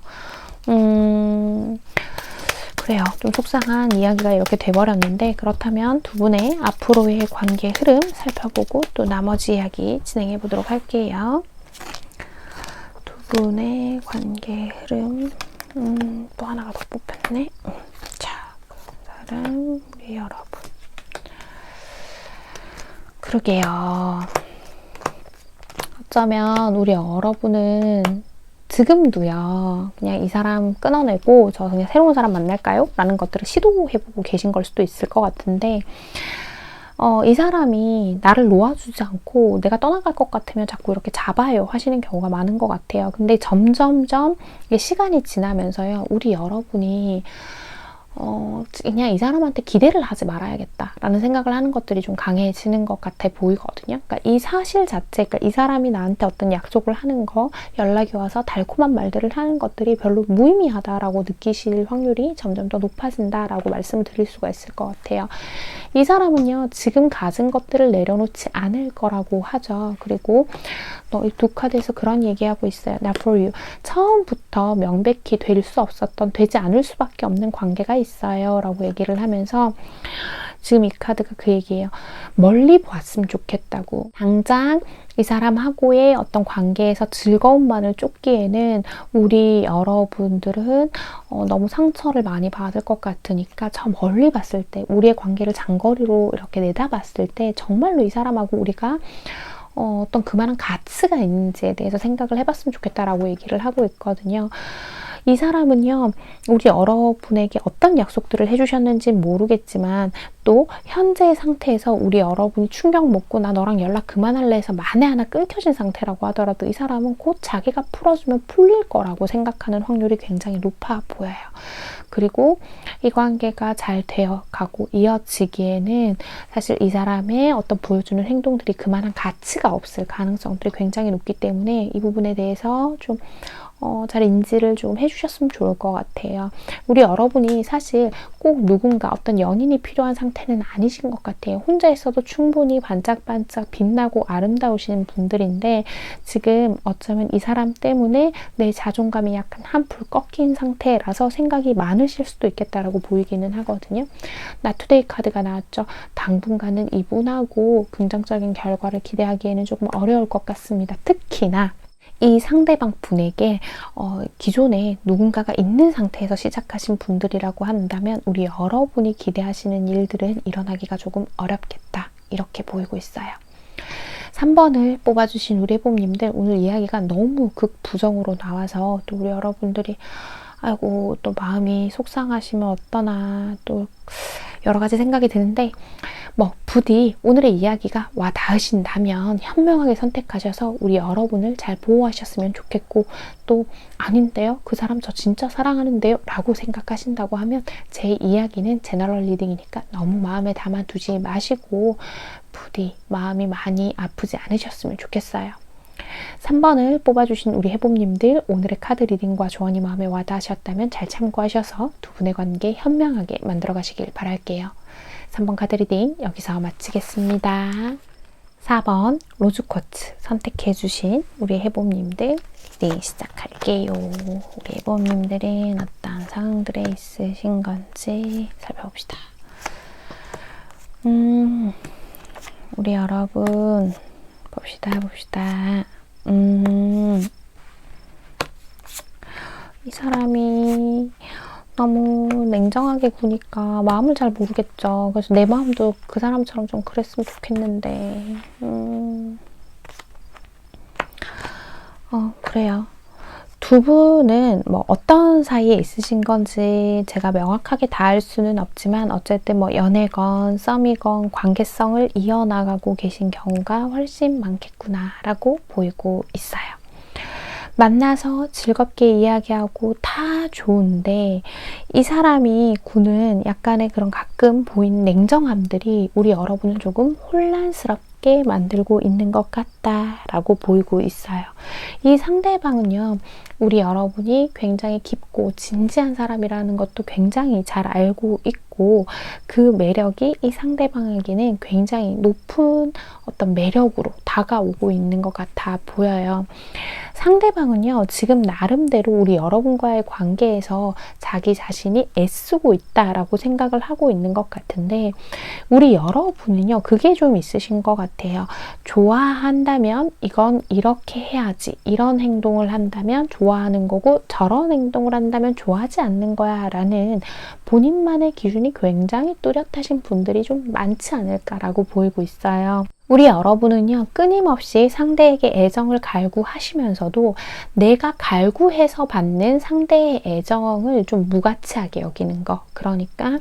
그래요. 좀 속상한 이야기가 이렇게 돼버렸는데, 그렇다면 두 분의 앞으로의 관계 흐름 살펴보고 또 나머지 이야기 진행해 보도록 할게요. 두 분의 관계 흐름, 또 하나가 더 뽑혔네. 자, 사람, 우리 여러분. 그러게요. 어쩌면 우리 여러분은 지금도요, 그냥 이 사람 끊어내고 저 그냥 새로운 사람 만날까요? 라는 것들을 시도해보고 계신 걸 수도 있을 것 같은데, 이 사람이 나를 놓아주지 않고 내가 떠나갈 것 같으면 자꾸 이렇게 잡아요 하시는 경우가 많은 것 같아요. 근데 점점점 시간이 지나면서요, 우리 여러분이 그냥 이 사람한테 기대를 하지 말아야겠다라는 생각을 하는 것들이 좀 강해지는 것 같아 보이거든요. 그러니까 이 사실 자체, 그러니까 이 사람이 나한테 어떤 약속을 하는 거, 연락이 와서 달콤한 말들을 하는 것들이 별로 무의미하다라고 느끼실 확률이 점점 더 높아진다라고 말씀을 드릴 수가 있을 것 같아요. 이 사람은요, 지금 가진 것들을 내려놓지 않을 거라고 하죠. 그리고 이 두 카드에서 그런 얘기하고 있어요. Not for you. 처음부터 명백히 될 수 없었던, 되지 않을 수밖에 없는 관계가 있어요. 라고 얘기를 하면서 지금 이 카드가 그 얘기예요. 멀리 보았으면 좋겠다고. 당장 이 사람하고의 어떤 관계에서 즐거움만을 쫓기에는 우리 여러분들은 너무 상처를 많이 받을 것 같으니까 저 멀리 봤을 때, 우리의 관계를 장거리로 이렇게 내다봤을 때 정말로 이 사람하고 우리가 어떤 그만한 가치가 있는지에 대해서 생각을 해봤으면 좋겠다라고 얘기를 하고 있거든요. 이 사람은요, 우리 여러분에게 어떤 약속들을 해주셨는지는 모르겠지만 또 현재의 상태에서 우리 여러분이 충격 먹고 나 너랑 연락 그만할래 해서 만에 하나 끊겨진 상태라고 하더라도 이 사람은 곧 자기가 풀어주면 풀릴 거라고 생각하는 확률이 굉장히 높아 보여요. 그리고 이 관계가 잘 되어가고 이어지기에는 사실 이 사람의 어떤 보여주는 행동들이 그만한 가치가 없을 가능성들이 굉장히 높기 때문에 이 부분에 대해서 좀 잘 인지를 좀 해주셨으면 좋을 것 같아요. 우리 여러분이 사실 꼭 누군가 어떤 연인이 필요한 상태는 아니신 것 같아요. 혼자 있어도 충분히 반짝반짝 빛나고 아름다우신 분들인데 지금 어쩌면 이 사람 때문에 내 자존감이 약간 한풀 꺾인 상태라서 생각이 많으실 수도 있겠다라고 보이기는 하거든요. Not today 카드가 나왔죠. 당분간은 이분하고 긍정적인 결과를 기대하기에는 조금 어려울 것 같습니다. 특히나 이 상대방 분에게 기존에 누군가가 있는 상태에서 시작하신 분들이라고 한다면 우리 여러분이 기대하시는 일들은 일어나기가 조금 어렵겠다. 이렇게 보이고 있어요. 3번을 뽑아주신 우리 해봄님들, 오늘 이야기가 너무 극부정으로 나와서 또 우리 여러분들이 아이고 또 마음이 속상하시면 어떠나 또 여러 가지 생각이 드는데 부디 오늘의 이야기가 와 닿으신다면 현명하게 선택하셔서 우리 여러분을 잘 보호하셨으면 좋겠고 또 아닌데요? 그 사람 저 진짜 사랑하는데요? 라고 생각하신다고 하면 제 이야기는 제너럴 리딩이니까 너무 마음에 담아두지 마시고 부디 마음이 많이 아프지 않으셨으면 좋겠어요. 3번을 뽑아주신 우리 해봄님들, 오늘의 카드 리딩과 조언이 마음에 와닿으셨다면 잘 참고하셔서 두 분의 관계 현명하게 만들어 가시길 바랄게요. 3번 카드 리딩 여기서 마치겠습니다. 4번 로즈쿼츠 선택해주신 우리 해봄님들 리딩 시작할게요. 우리 해봄님들은 어떤 상황들에 있으신 건지 살펴봅시다. 우리 여러분 봅시다. 이 사람이 너무 냉정하게 구니까 마음을 잘 모르겠죠. 그래서 내 마음도 그 사람처럼 좀 그랬으면 좋겠는데 그래요. 두 분은 어떤 사이에 있으신 건지 제가 명확하게 다 알 수는 없지만 어쨌든 연애건 썸이건 관계성을 이어나가고 계신 경우가 훨씬 많겠구나라고 보이고 있어요. 만나서 즐겁게 이야기하고 다 좋은데 이 사람이 구는 약간의 그런 가끔 보이는 냉정함들이 우리 여러분을 조금 혼란스럽게 만들고 있는 것 같다라고 보이고 있어요. 이 상대방은요, 우리 여러분이 굉장히 깊고 진지한 사람이라는 것도 굉장히 잘 알고 있고 그 매력이 이 상대방에게는 굉장히 높은 어떤 매력으로 다가오고 있는 것 같아 보여요. 상대방은요, 지금 나름대로 우리 여러분과의 관계에서 자기 자신이 애쓰고 있다라고 생각을 하고 있는 것 같은데 우리 여러분은요, 그게 좀 있으신 것 같아요. 좋아한다면 이건 이렇게 해야지. 이런 행동을 한다면 좋아하는 거고 저런 행동을 한다면 좋아하지 않는 거야 라는 본인만의 기준이 굉장히 뚜렷하신 분들이 좀 많지 않을까라고 보이고 있어요. 우리 여러분은요, 끊임없이 상대에게 애정을 갈구하시면서도 내가 갈구해서 받는 상대의 애정을 좀 무가치하게 여기는 거. 그러니까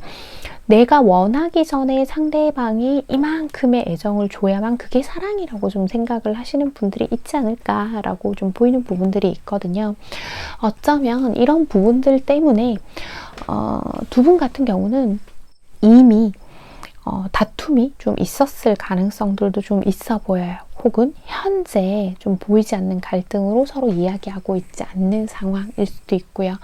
내가 원하기 전에 상대방이 이만큼의 애정을 줘야만 그게 사랑이라고 좀 생각을 하시는 분들이 있지 않을까라고 좀 보이는 부분들이 있거든요. 어쩌면 이런 부분들 때문에 두 분 같은 경우는 이미 다툼이 좀 있었을 가능성들도 좀 있어 보여요. 혹은 현재 좀 보이지 않는 갈등으로 서로 이야기하고 있지 않는 상황일 수도 있고요.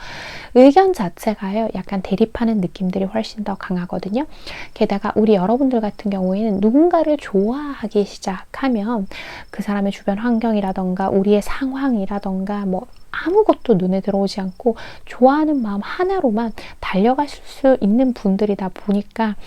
의견 자체가요, 약간 대립하는 느낌들이 훨씬 더 강하거든요. 게다가 우리 여러분들 같은 경우에는 누군가를 좋아하기 시작하면 그 사람의 주변 환경이라던가 우리의 상황이라던가 뭐 아무것도 눈에 들어오지 않고 좋아하는 마음 하나로만 달려가실 수 있는 분들이다 보니까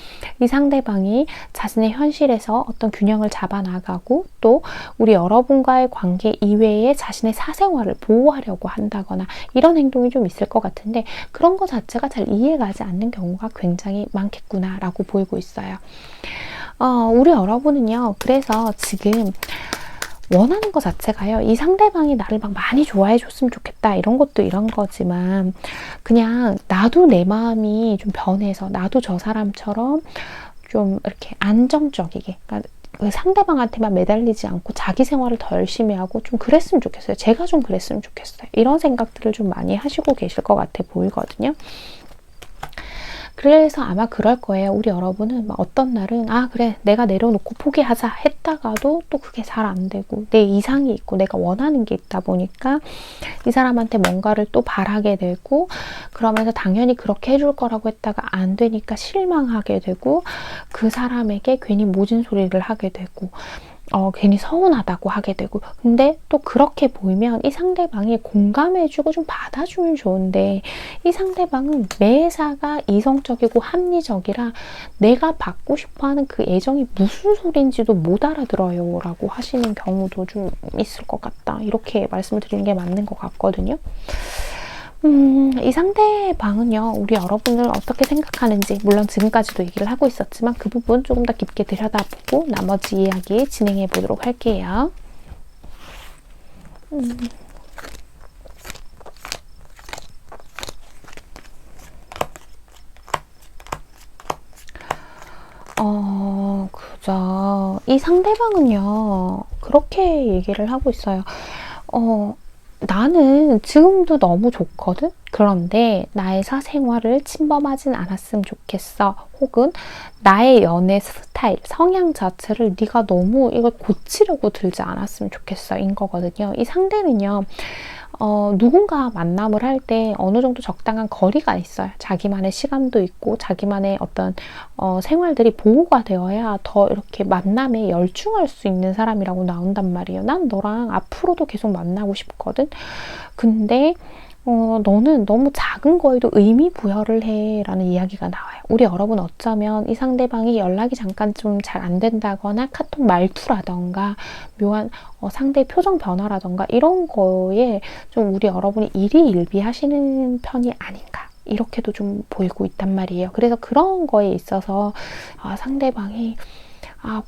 이 상대방이 자신의 현실에서 어떤 균형을 잡아나가고 또 우리 여러분과의 관계 이외에 자신의 사생활을 보호하려고 한다거나 이런 행동이 좀 있을 것 같은데 그런 거 자체가 잘 이해가지 않는 경우가 굉장히 많겠구나라고 보이고 있어요. 우리 여러분은요, 그래서 지금 원하는 것 자체가요, 이 상대방이 나를 막 많이 좋아해 줬으면 좋겠다 이런 것도 이런 거지만 그냥 나도 내 마음이 좀 변해서 나도 저 사람처럼 좀 이렇게 안정적이게, 그러니까 그 상대방한테만 매달리지 않고 자기 생활을 더 열심히 하고 좀 그랬으면 좋겠어요. 제가 좀 그랬으면 좋겠어요. 이런 생각들을 좀 많이 하시고 계실 것 같아 보이거든요. 그래서 아마 그럴 거예요. 우리 여러분은 막 어떤 날은 아 그래 내가 내려놓고 포기하자 했다가도 또 그게 잘 안 되고 내 이상이 있고 내가 원하는 게 있다 보니까 이 사람한테 뭔가를 또 바라게 되고 그러면서 당연히 그렇게 해줄 거라고 했다가 안 되니까 실망하게 되고 그 사람에게 괜히 모진 소리를 하게 되고 괜히 서운하다고 하게 되고 근데 또 그렇게 보이면 이 상대방이 공감해주고 좀 받아주면 좋은데 이 상대방은 매사가 이성적이고 합리적이라 내가 받고 싶어하는 그 애정이 무슨 소리인지도 못 알아들어요 라고 하시는 경우도 좀 있을 것 같다. 이렇게 말씀을 드리는 게 맞는 것 같거든요. 이 상대방은요, 우리 여러분을 어떻게 생각하는지, 물론 지금까지도 얘기를 하고 있었지만 그 부분 조금 더 깊게 들여다보고 나머지 이야기 진행해 보도록 할게요. 그죠. 이 상대방은요, 그렇게 얘기를 하고 있어요. 나는 지금도 너무 좋거든? 그런데 나의 사생활을 침범하진 않았으면 좋겠어. 혹은 나의 연애 스타일, 성향 자체를 네가 너무 이걸 고치려고 들지 않았으면 좋겠어. 인 거거든요. 이 상대는요. 누군가 만남을 할 때 어느 정도 적당한 거리가 있어요. 자기만의 시간도 있고 자기만의 어떤 생활들이 보호가 되어야 더 이렇게 만남에 열중할 수 있는 사람이라고 나온단 말이에요. 난 너랑 앞으로도 계속 만나고 싶거든. 근데 너는 너무 작은 거에도 의미 부여를 해 라는 이야기가 나와요. 우리 여러분 어쩌면 이 상대방이 연락이 잠깐 좀 잘 안 된다거나 카톡 말투라던가 묘한 상대의 표정 변화라던가 이런 거에 좀 우리 여러분이 일희일비하시는 편이 아닌가 이렇게도 좀 보이고 있단 말이에요. 그래서 그런 거에 있어서 상대방이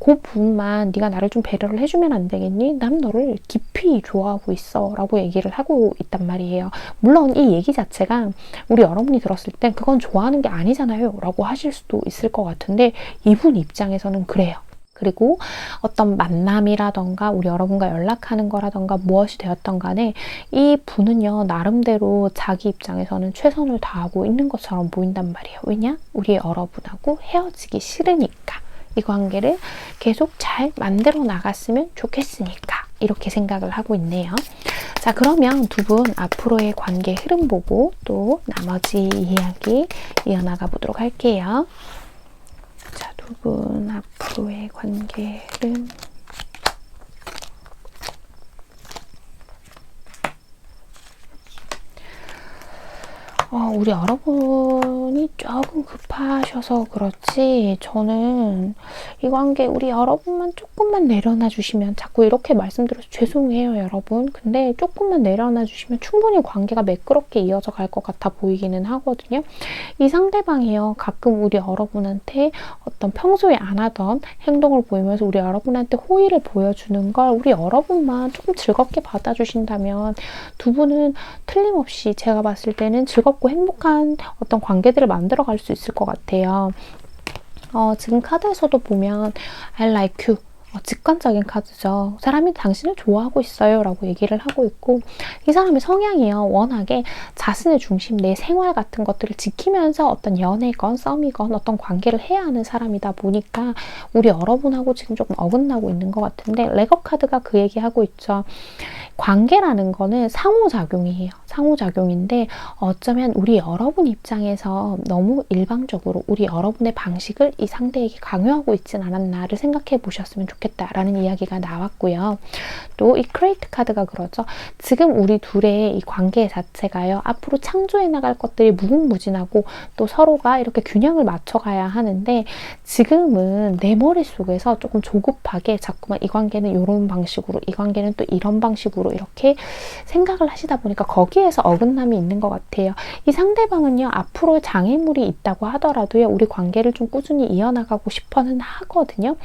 그 부분만 네가 나를 좀 배려를 해주면 안 되겠니? 난 너를 깊이 좋아하고 있어 라고 얘기를 하고 있단 말이에요. 물론 이 얘기 자체가 우리 여러분이 들었을 땐 그건 좋아하는 게 아니잖아요 라고 하실 수도 있을 것 같은데 이분 입장에서는 그래요. 그리고 어떤 만남이라던가 우리 여러분과 연락하는 거라던가 무엇이 되었던 간에 이 분은요 나름대로 자기 입장에서는 최선을 다하고 있는 것처럼 보인단 말이에요. 왜냐? 우리 여러분하고 헤어지기 싫으니까. 이 관계를 계속 잘 만들어 나갔으면 좋겠으니까 이렇게 생각을 하고 있네요. 자, 그러면 두 분 앞으로의 관계 흐름 보고 또 나머지 이야기 이어나가 보도록 할게요. 자, 두 분 앞으로의 관계 흐름. 우리 여러분이 조금 급하셔서 그렇지 저는 이 관계 우리 여러분만 조금만 내려놔 주시면 자꾸 이렇게 말씀드려서 죄송해요 여러분. 근데 조금만 내려놔 주시면 충분히 관계가 매끄럽게 이어져 갈 것 같아 보이기는 하거든요. 이 상대방이요 가끔 우리 여러분한테 어떤 평소에 안 하던 행동을 보이면서 우리 여러분한테 호의를 보여주는 걸 우리 여러분만 조금 즐겁게 받아주신다면 두 분은 틀림없이 제가 봤을 때는 즐겁고 행복한 어떤 관계들을 만들어 갈 수 있을 것 같아요. 지금 카드에서도 보면 I like you, 직관적인 카드죠. 사람이 당신을 좋아하고 있어요 라고 얘기를 하고 있고, 이 사람의 성향이요, 워낙에 자신의 중심, 내 생활 같은 것들을 지키면서 어떤 연애건 썸이건 어떤 관계를 해야 하는 사람이다 보니까 우리 여러분하고 지금 조금 어긋나고 있는 것 같은데, 레거 카드가 그 얘기하고 있죠. 관계라는 거는 상호작용이에요. 상호작용인데 어쩌면 우리 여러분 입장에서 너무 일방적으로 우리 여러분의 방식을 이 상대에게 강요하고 있진 않았나를 생각해 보셨으면 좋겠다라는 이야기가 나왔고요. 또 이 크레이트 카드가 그러죠. 지금 우리 둘의 이 관계 자체가요, 앞으로 창조해 나갈 것들이 무궁무진하고 또 서로가 이렇게 균형을 맞춰가야 하는데, 지금은 내 머릿속에서 조금 조급하게 자꾸만 이 관계는 이런 방식으로, 이 관계는 또 이런 방식으로 이렇게 생각을 하시다 보니까 거기에서 어긋남이 있는 것 같아요. 이 상대방은요, 앞으로 장애물이 있다고 하더라도요, 우리 관계를 좀 꾸준히 이어나가고 싶어는 하거든요.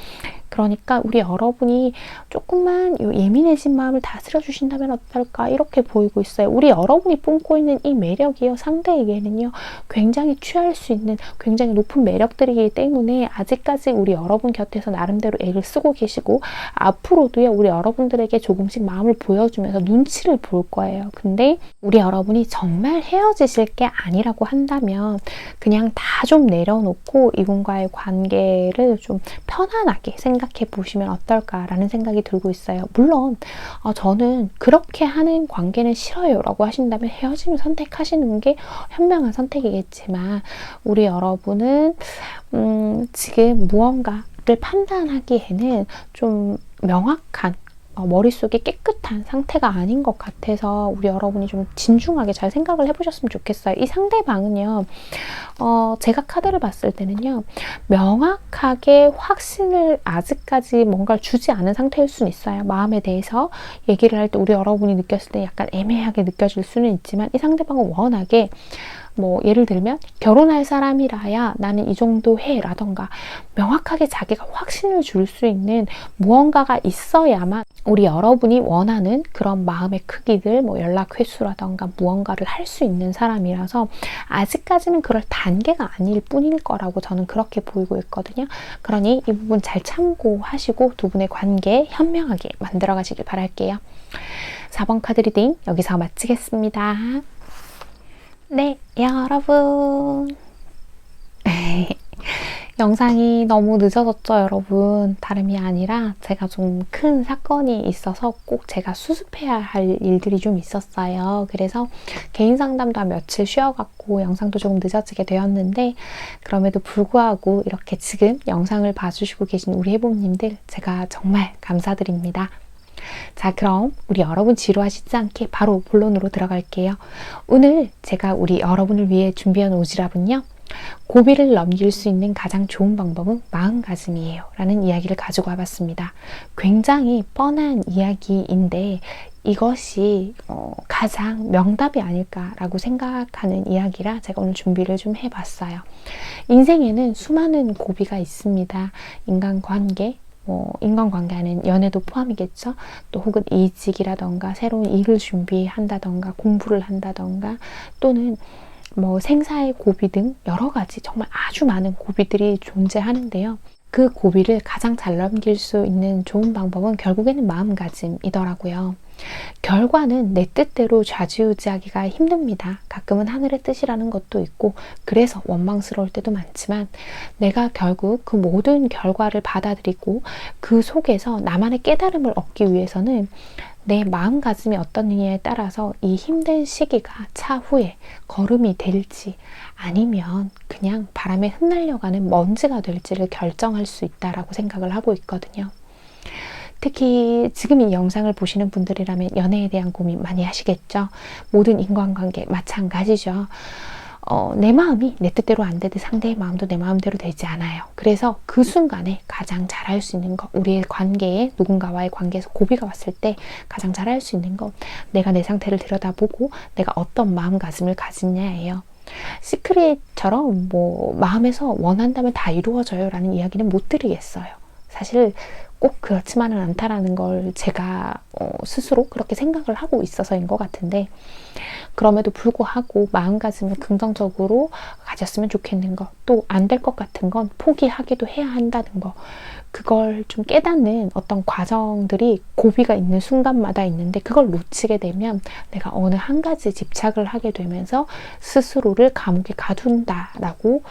그러니까 우리 여러분이 조금만 예민해진 마음을 다스려 주신다면 어떨까, 이렇게 보이고 있어요. 우리 여러분이 뿜고 있는 이 매력이요, 상대에게는요 굉장히 취할 수 있는 굉장히 높은 매력들이기 때문에 아직까지 우리 여러분 곁에서 나름대로 애를 쓰고 계시고, 앞으로도요 우리 여러분들에게 조금씩 마음을 보여주면서 눈치를 볼 거예요. 근데 우리 여러분이 정말 헤어지실 게 아니라고 한다면 그냥 다 좀 내려놓고 이분과의 관계를 좀 편안하게 생각해 보시면 어떨까라는 생각이 들고 있어요. 물론 저는 그렇게 하는 관계는 싫어요 라고 하신다면 헤어짐을 선택하시는 게 현명한 선택이겠지만, 우리 여러분은 지금 무언가를 판단하기에는 좀 명확한 머릿속이 깨끗한 상태가 아닌 것 같아서 우리 여러분이 좀 진중하게 잘 생각을 해보셨으면 좋겠어요. 이 상대방은요, 제가 카드를 봤을 때는요, 명확하게 확신을 아직까지 뭔가를 주지 않은 상태일 수는 있어요. 마음에 대해서 얘기를 할 때 우리 여러분이 느꼈을 때 약간 애매하게 느껴질 수는 있지만, 이 상대방은 워낙에 예를 들면 결혼할 사람이라야 나는 이 정도 해 라던가 명확하게 자기가 확신을 줄 수 있는 무언가가 있어야만 우리 여러분이 원하는 그런 마음의 크기들, 연락 횟수라던가 무언가를 할 수 있는 사람이라서 아직까지는 그럴 단계가 아닐 뿐일 거라고 저는 그렇게 보이고 있거든요. 그러니 이 부분 잘 참고하시고 두 분의 관계 현명하게 만들어 가시길 바랄게요. 4번 카드 리딩 여기서 마치겠습니다. 네, 여러분. 영상이 너무 늦어졌죠, 여러분. 다름이 아니라 제가 좀 큰 사건이 있어서 꼭 제가 수습해야 할 일들이 좀 있었어요. 그래서 개인 상담도 한 며칠 쉬어갖고 영상도 조금 늦어지게 되었는데, 그럼에도 불구하고 이렇게 지금 영상을 봐주시고 계신 우리 해봄님들 제가 정말 감사드립니다. 자, 그럼 우리 여러분 지루하시지 않게 바로 본론으로 들어갈게요. 오늘 제가 우리 여러분을 위해 준비한 오지랖은요, 고비를 넘길 수 있는 가장 좋은 방법은 마음가짐이에요 라는 이야기를 가지고 와봤습니다. 굉장히 뻔한 이야기인데 이것이 가장 명답이 아닐까라고 생각하는 이야기라 제가 오늘 준비를 좀 해봤어요. 인생에는 수많은 고비가 있습니다. 인간관계, 인간관계는 연애도 포함이겠죠. 또 혹은 이직이라던가 새로운 일을 준비한다던가 공부를 한다던가 또는 생사의 고비 등 여러 가지 정말 아주 많은 고비들이 존재하는데요. 그 고비를 가장 잘 넘길 수 있는 좋은 방법은 결국에는 마음가짐이더라고요. 결과는 내 뜻대로 좌지우지하기가 힘듭니다. 가끔은 하늘의 뜻이라는 것도 있고 그래서 원망스러울 때도 많지만, 내가 결국 그 모든 결과를 받아들이고 그 속에서 나만의 깨달음을 얻기 위해서는 내 마음가짐이 어떠느냐에 따라서 이 힘든 시기가 차후에 걸음이 될지 아니면 그냥 바람에 흩날려가는 먼지가 될지를 결정할 수 있다라고 생각을 하고 있거든요. 특히 지금 이 영상을 보시는 분들이라면 연애에 대한 고민 많이 하시겠죠. 모든 인간관계 마찬가지죠. 내 마음이 내 뜻대로 안 되듯 상대의 마음도 내 마음대로 되지 않아요. 그래서 그 순간에 가장 잘할 수 있는 것, 우리의 관계에 누군가와의 관계에서 고비가 왔을 때 가장 잘할 수 있는 것, 내가 내 상태를 들여다보고 내가 어떤 마음가짐을 가지냐예요. 시크릿처럼 마음에서 원한다면 다 이루어져요 라는 이야기는 못 드리겠어요. 사실 꼭 그렇지만은 않다라는 걸 제가 스스로 그렇게 생각을 하고 있어서인 것 같은데, 그럼에도 불구하고 마음가짐을 긍정적으로 가졌으면 좋겠는 거, 또 안 될 것 같은 건 포기하기도 해야 한다는 거, 그걸 좀 깨닫는 어떤 과정들이 고비가 있는 순간마다 있는데, 그걸 놓치게 되면 내가 어느 한 가지 집착을 하게 되면서 스스로를 감옥에 가둔다라고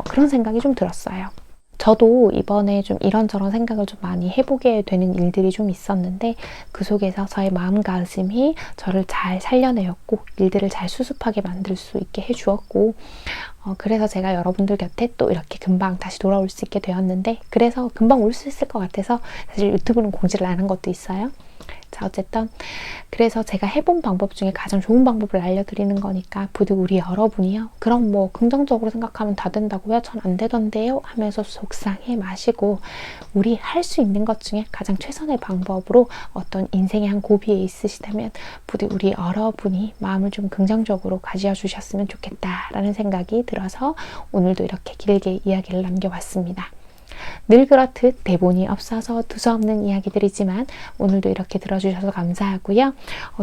그런 생각이 좀 들었어요. 저도 이번에 좀 이런저런 생각을 좀 많이 해보게 되는 일들이 좀 있었는데, 그 속에서 저의 마음가짐이 저를 잘 살려내었고, 일들을 잘 수습하게 만들 수 있게 해주었고, 그래서 제가 여러분들 곁에 또 이렇게 금방 다시 돌아올 수 있게 되었는데, 그래서 금방 올 수 있을 것 같아서 사실 유튜브는 공지를 안 한 것도 있어요. 자, 어쨌든 그래서 제가 해본 방법 중에 가장 좋은 방법을 알려드리는 거니까 부디 우리 여러분이요, 그럼 뭐 긍정적으로 생각하면 다 된다고요? 전 안 되던데요? 하면서 속상해 마시고, 우리 할 수 있는 것 중에 가장 최선의 방법으로 어떤 인생의 한 고비에 있으시다면 부디 우리 여러분이 마음을 좀 긍정적으로 가지어 주셨으면 좋겠다라는 생각이 들어서 오늘도 이렇게 길게 이야기를 남겨봤습니다. 늘 그렇듯 대본이 없어서 두서없는 이야기들이지만 오늘도 이렇게 들어주셔서 감사하고요.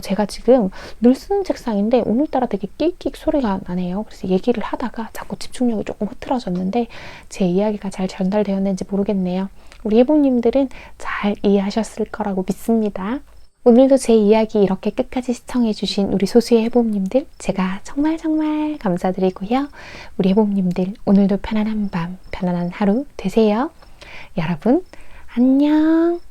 제가 지금 늘 쓰는 책상인데 오늘따라 되게 끽끽 소리가 나네요. 그래서 얘기를 하다가 자꾸 집중력이 조금 흐트러졌는데 제 이야기가 잘 전달되었는지 모르겠네요. 우리 해보님들은 잘 이해하셨을 거라고 믿습니다. 오늘도 제 이야기 이렇게 끝까지 시청해주신 우리 소수의 해봄님들, 제가 정말 감사드리고요. 우리 해봄님들, 오늘도 편안한 밤, 편안한 하루 되세요. 여러분, 안녕.